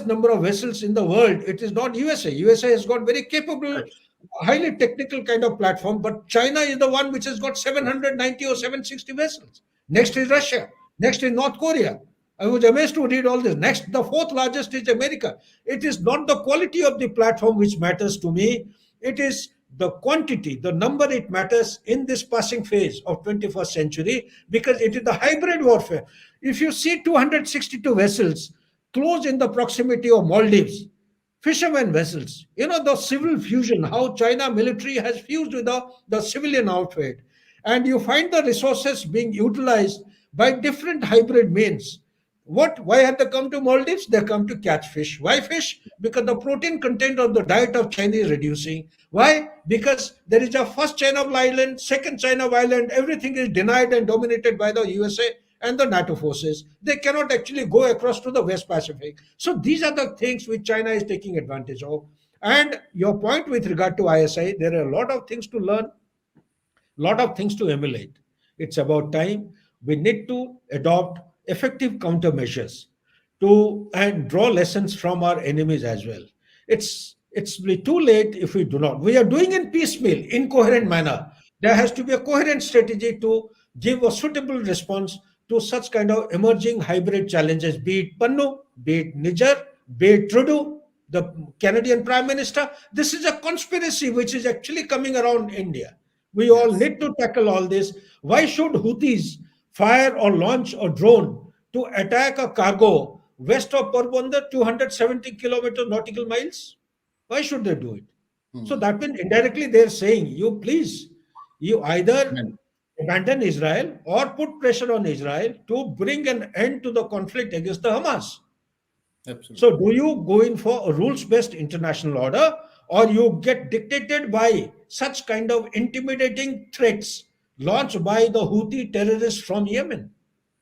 number of vessels in the world? It is not USA. USA has got very capable, Right. highly technical kind of platform, but China is the one which has got 790 or 760 vessels. Next is Russia. Next is North Korea. I was amazed to read all this. Next, the fourth largest is America. It is not the quality of the platform which matters to me. It is the quantity, the number it matters in this passing phase of 21st century, because it is the hybrid warfare. If you see 262 vessels close in the proximity of Maldives, fishermen vessels, the civil fusion, how China military has fused with the civilian outfit, and you find the resources being utilized by different hybrid means. Why have they come to Maldives? They come to catch fish. Why fish? Because the protein content of the diet of China is reducing. Why? Because there is a first China island, second China island, everything is denied and dominated by the USA and the NATO forces. They cannot actually go across to the West Pacific. So these are the things which China is taking advantage of. And your point with regard to ISI, there are a lot of things to learn, lot of things to emulate. It's about time we need to adopt effective countermeasures to and draw lessons from our enemies as well. It's be too late if we do not. We are doing in piecemeal, incoherent manner. There has to be a coherent strategy to give a suitable response to such kind of emerging hybrid challenges, be it Pannu, be it Niger, be it Trudeau, the Canadian Prime Minister. This is a conspiracy which is actually coming around India. We all Yes. need to tackle all this. Why should Houthis fire or launch a drone to attack a cargo west of Porbandar, 270 kilometer nautical miles? Why should they do it? So Hmm. that means indirectly they're saying, you please, you either Amen. abandon Israel or put pressure on Israel to bring an end to the conflict against the Hamas. So, Absolutely. do you go in for a rules based international order, or you get dictated by such kind of intimidating threats launched by the Houthi terrorists from Yemen?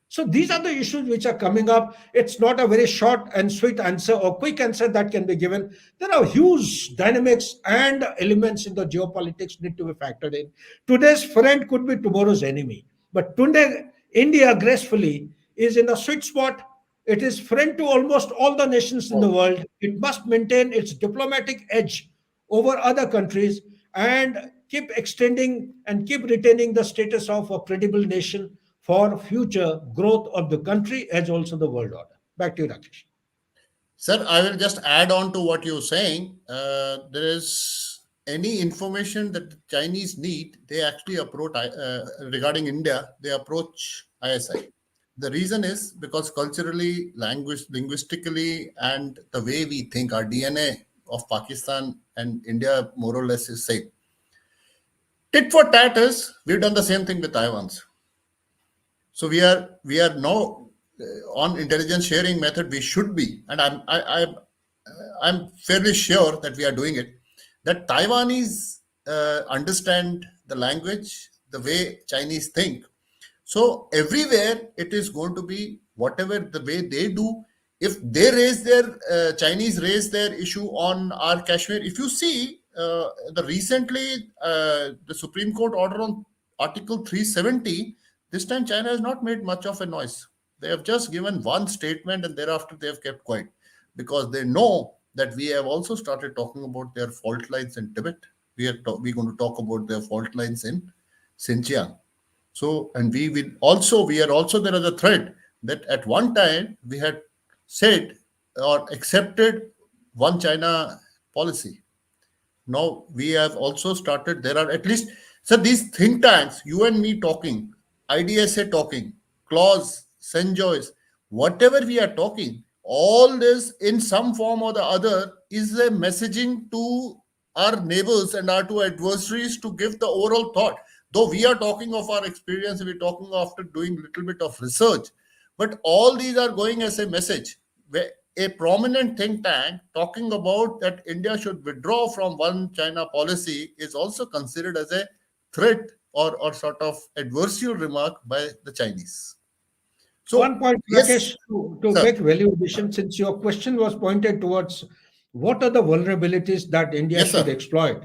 So these are the issues which are coming up. It's not a very short and sweet answer or quick answer that can be given. There are huge dynamics and elements in the geopolitics need to be factored in. Today's friend could be tomorrow's enemy. But today, India gracefully is in a sweet spot. It is friend to almost all the nations in the Oh, world. It must maintain its diplomatic edge over other countries and keep extending and keep retaining the status of a credible nation for future growth of the country as also the world order. Back to you, Rakesh. sir, I will just add on to what you're saying. There is any information that the Chinese need, they actually approach regarding India. They approach ISI. The reason is because culturally, linguistically, and the way we think, our DNA of Pakistan and India more or less is same. Tit for tat is we've done the same thing with Taiwan's. So we are now on intelligence sharing method. We should be, and I'm fairly sure that we are doing it. That Taiwanese understand the language, the way Chinese think. So everywhere it is going to be whatever the way they do. If they raise their Chinese raise their issue on our Kashmir, if you see the recently the Supreme Court order on Article 370, this time China has not made much of a noise. They have just given one statement and thereafter they have kept quiet because they know that we have also started talking about their fault lines in Tibet. We're going to talk about their fault lines in Xinjiang. So, and we are also there as a thread that at one time we had said or accepted one China policy. Now we have also started, there are at least, so these think tanks, you and me talking, IDSA talking, Clause, St. Joyce, whatever we are talking, all this in some form or the other is a messaging to our neighbors and our two adversaries to give the overall thought. Though we are talking of our experience, we're talking after doing little bit of research, but all these are going as a message. A prominent think tank talking about that India should withdraw from one China policy is also considered as a threat or sort of adversarial remark by the Chinese. One So, point, yes, Rakesh, to sir. make value addition, since your question was pointed towards what are the vulnerabilities that India Yes, should sir. exploit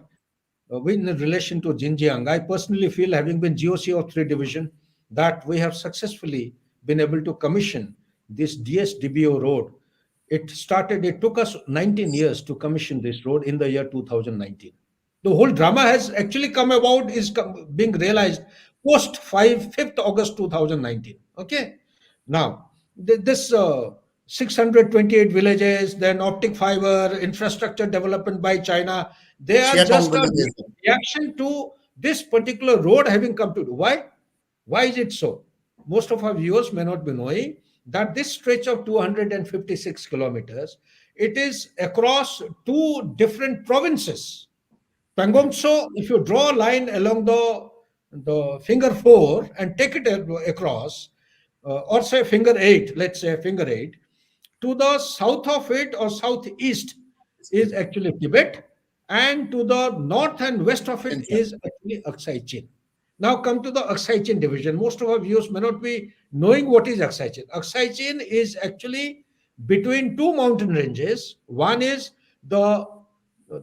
in relation to Xinjiang, I personally feel, having been GOCO 3 division, that we have successfully been able to commission this DSDBO road. It took us 19 years to commission this road in the year 2019. The whole drama has actually come about, being realized post 5th August 2019. Okay. Now, this 628 villages, then optic fiber, infrastructure development by China, they are Xiaotong just a villages. reaction to this particular road having come to do. Why? Why is it so? Most of our viewers may not be knowing that this stretch of 256 kilometers, it is across two different provinces. Correct. Pangongso, if you draw a line along the finger four and take it across, or say finger eight, let's say finger eight, to the south of it or southeast is actually Tibet, and to the north and west of it Inside. is actually Aksai Chin. Now come to the Aksai Chin division. Most of our viewers may not be knowing what is Aksai Chin. Aksai Chin is actually between two mountain ranges. One is the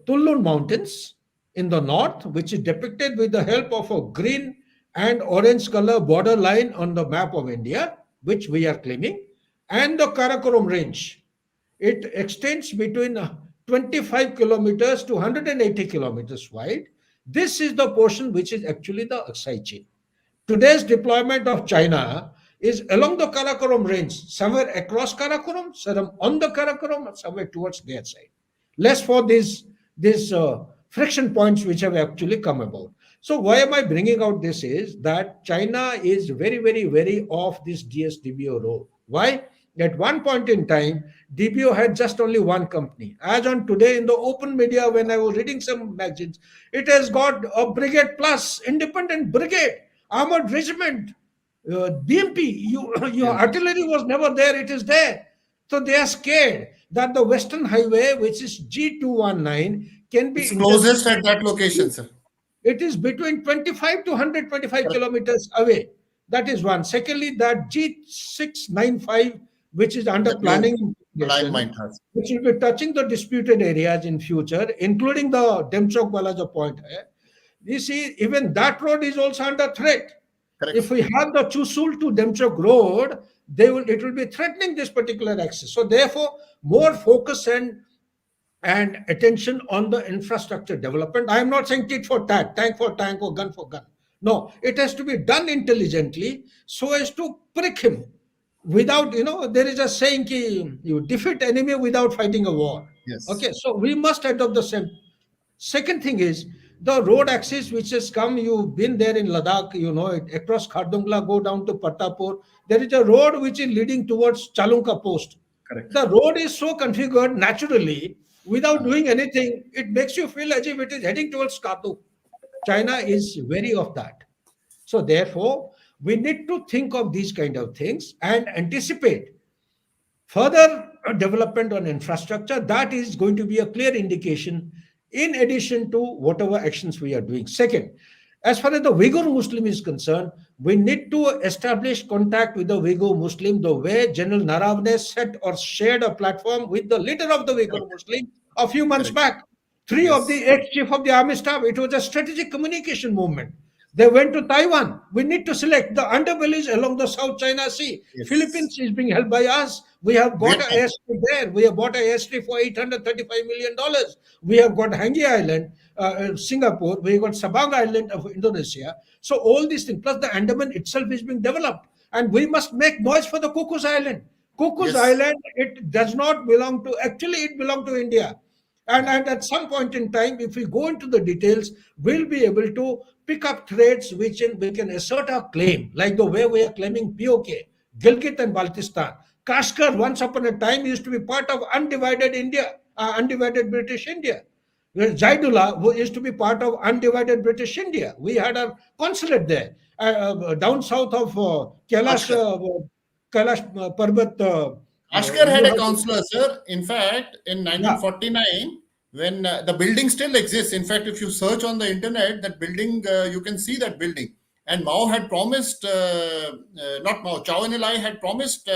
Tullun Mountains in the north, which is depicted with the help of a green and orange color border line on the map of India, which we are claiming. and the Karakoram Range. It extends between 25 kilometers to 180 kilometers wide. This is the portion which is actually the Aksai chain. Today's deployment of China is along the Karakoram range, somewhere across Karakoram, some on the Karakoram, somewhere towards their side. Less for these friction points which have actually come about. So why am I bringing out this is that China is very, very, very off this DSDBO road. Why? At one point in time, DBO had just only one company. As on today, in the open media, when I was reading some magazines, it has got a brigade plus, independent brigade, armored regiment, BMP. Your Yes. artillery was never there, it is there. So they are scared that the Western Highway, which is G219, can be It's closest at intercepted. that location, sir. It is between 25 to 125 Correct. kilometers away. That is one. Secondly, that G695, which is under The new planning alignment investigation, has. which will be touching the disputed areas in future, including the Demchok Balaja point. You see, even that road is also under threat. If Correct. we have the Chusul to Demchok road, it will be threatening this particular access. So therefore, more focus and attention on the infrastructure development. I am not saying tit for tat, tank for tank, or gun for gun. No, it has to be done intelligently so as to prick him without, there is a saying ki you defeat enemy without fighting a war. Yes. Okay, so we must adopt the same. Second thing is the road access which has come. You've been there in Ladakh, you know it. Across Khardungla, go down to Patapur. There is a road which is leading towards Chalunka Post. Correct. The road is so configured naturally without Uh, doing anything. It makes you feel as if it is heading towards Katu. China is wary of that. So therefore, we need to think of these kind of things and anticipate further development on infrastructure. That is going to be a clear indication in addition to whatever actions we are doing. Second, as far as the Uyghur Muslim is concerned, we need to establish contact with the Uyghur Muslim the way General Naravne set or shared a platform with the leader of the Uyghur correct. Muslim a few months Correct. back. Three of Yes. the ex-chief of the army staff, it was a strategic communication movement. They went to Taiwan. We need to select the underbellies along the South China Sea. Yes. Philippines is being held by us. We have got a Vietnam. airstrip there. We have bought a airstrip for $835 million. We have got Hangi Island, Singapore. We have got Sabang Island of Indonesia. So all these things, plus the Andaman itself is being developed. And we must make noise for the Cocos Island. Cocos Yes. Island, it does not belong to, actually it belongs to India. Yeah. And at some point in time, if we go into the details, we'll be able to pick up threads we can assert our claim, like the way we are claiming POK, Gilgit and Baltistan. Kashgar, once upon a time, used to be part of undivided India, undivided British India. Where Zaidullah used to be part of undivided British India. We had a consulate there, down south of Ashkar. Kailash Parbat. Ashkar You had a have, counselor, sir. In fact, in yeah, 1949, when the building still exists. In fact, if you search on the internet, that building, you can see that building. And Mao had promised, not Mao, Chow and Lai had promised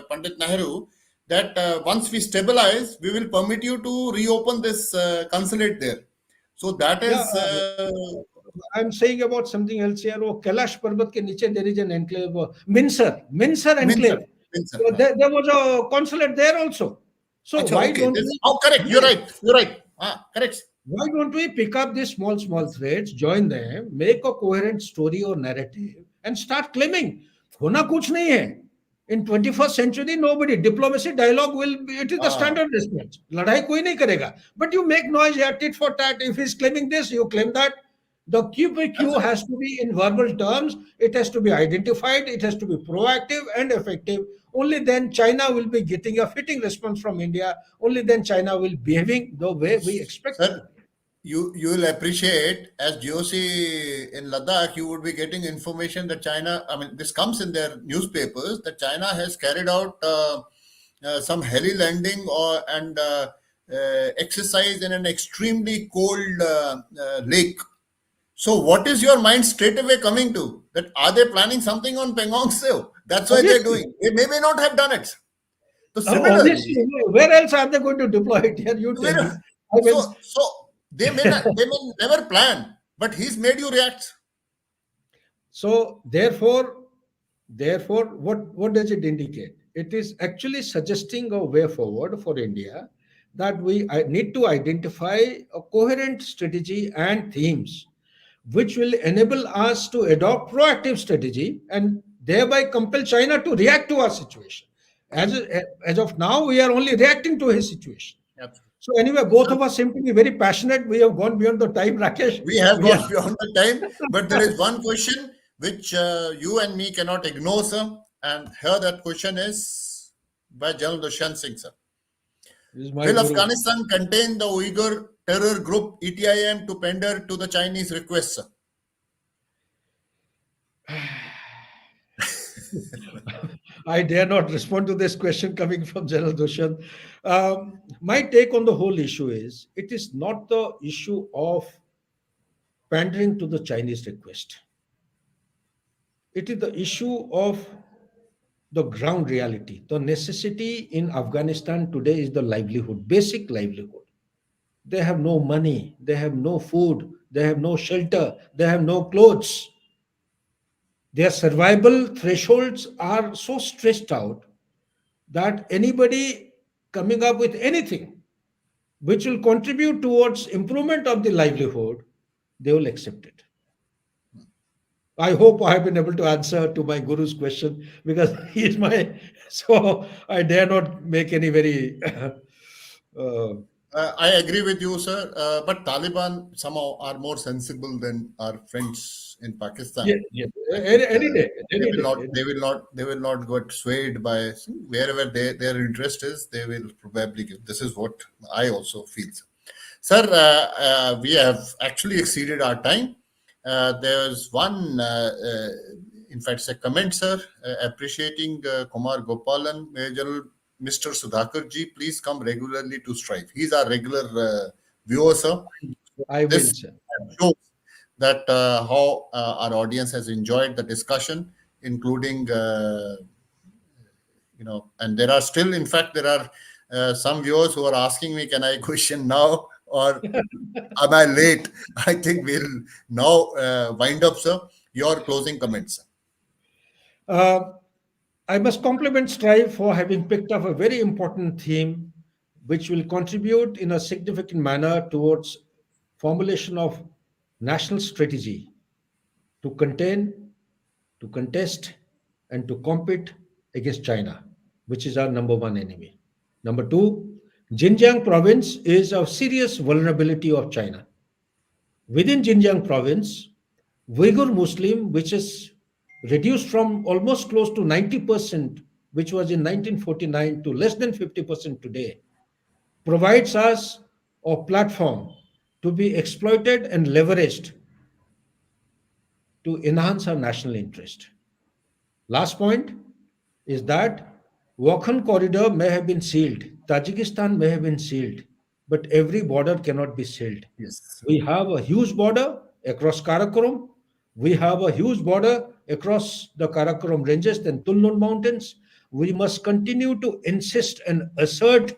Pandit Nehru that once we stabilize, we will permit you to reopen this consulate there. So that yeah. is, I'm saying about something else here. Oh, Kailash Parbat ke niche there is an enclave, Mincer Mincer. enclave. Mincer. So there was a consulate there also. So Acha, why okay. don't This, we? oh, correct. You're Yes. right. You're right. Ah, correct. Why don't we pick up these small threads, join them, make a coherent story or narrative, and start claiming? होना कुछ नहीं है. In 21st century, nobody diplomacy dialogue will be, it is the Ah, standard response. लड़ाई कोई नहीं करेगा. But you make noise here, tit for tat. If he's claiming this, you claim that. The QPQ that's has to be in verbal terms. It has to be identified. It has to be proactive and effective. Only then China will be getting a fitting response from India. Only then China will be behaving the way we expect it to sir. be. You will appreciate as GOC in Ladakh, you would be getting information that China. I mean, this comes in their newspapers that China has carried out some heli landing or and exercise in an extremely cold lake. So, what is your mind straight away coming to? That are they planning something on Pengong Tso? That's why they're Obviously, doing. They may not have done it. So, similarly, obviously, where else are they going to deploy it? Here, you tell me. I so mean, so they may never plan, but he's made you react. so therefore, what does it indicate? It is actually suggesting a way forward for India, that we need to identify a coherent strategy and themes which will enable us to adopt proactive strategy and thereby compel China to react to our situation. As of now, we are only reacting to his situation. Absolutely. So anyway, both of us seem to be very passionate. We have gone beyond the time, Rakesh. We have We are gone beyond the time, but there is one question which you and me cannot ignore, sir. And here that question is by General Dushyant Singh, sir. This is my Will guru. Afghanistan contain the Uyghur terror group ETIM to pander to the Chinese request, sir? I dare not respond to this question coming from General Dushan. My take on the whole issue is it is not the issue of pandering to the Chinese request. It is the issue of the ground reality. The necessity in Afghanistan today is the livelihood, basic livelihood. They have no money, they have no food, they have no shelter, they have no clothes. Their survival thresholds are so stressed out that anybody coming up with anything which will contribute towards improvement of the livelihood, they will accept it. I hope I have been able to answer to my guru's question, because he is my, so I dare not make any very I agree with you, sir. But Taliban somehow are more sensible than our friends in yeah, Pakistan. yeah. I think Any day, they any will day. not. They will not. They will not get swayed by wherever their interest is. They will probably give. This is what I also feel, sir. We have actually exceeded our time. There's one, in fact, a comment, sir, appreciating Kumar Gopalan, Major Mr. Sudhakar ji. Please come regularly to Strive. He's our regular viewer, sir. I will, This sir. shows that how our audience has enjoyed the discussion, including and there are still, in fact, there are some viewers who are asking me, can I question now or am I late? I think we'll now wind up, sir. Your closing comments, sir. Uh, I must compliment Strive for having picked up a very important theme which will contribute in a significant manner towards formulation of national strategy to contain, to contest, and to compete against China, which is our number one enemy. Number two, Xinjiang province is a serious vulnerability of China. Within Xinjiang province, Uyghur Muslim, which is reduced from almost close to 90%, which was in 1949, to less than 50% today, provides us a platform to be exploited and leveraged to enhance our national interest. Last point is that Wakhan corridor may have been sealed, Tajikistan may have been sealed, but every border cannot be sealed. Yes. We have a huge border across Karakoram. We have a huge border across the Karakoram ranges and Tulnun mountains. We must continue to insist and assert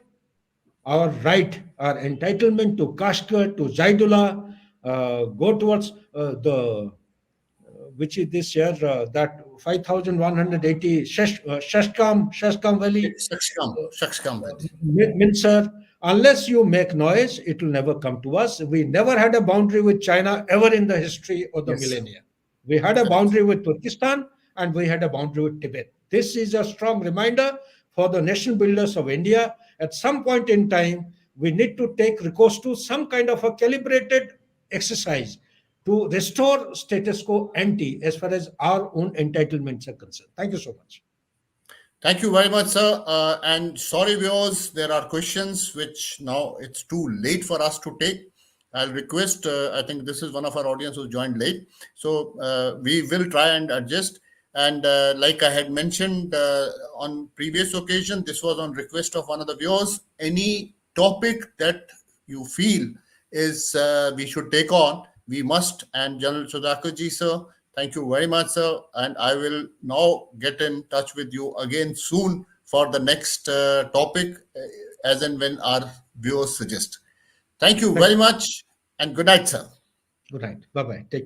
our right, our entitlement to Kashgar, to Zaidullah, go towards which is this year, that 5,180 Shashkam Valley, Shakshkam Valley. Mincer. Unless you make noise, it will never come to us. We never had a boundary with China ever in the history of the Yes, millennia. We had a correct. boundary with Turkestan and we had a boundary with Tibet. This is a strong reminder for the nation builders of India. At some point in time, we need to take recourse to some kind of a calibrated exercise to restore status quo ante as far as our own entitlements are concerned. Thank you so much. Thank you very much, sir. And sorry, viewers, there are questions which now it's too late for us to take. I'll request, I think this is one of our audience who joined late. So we will try and adjust. And like I had mentioned on previous occasion, this was on request of one of the viewers. Any topic that you feel is we should take on, we must. And General Sudhakarji, sir, thank you very much, sir. And I will now get in touch with you again soon for the next topic, as and when our viewers suggest. Thank you Thank very you. much, and good night, sir. Good night. Bye bye. Take care.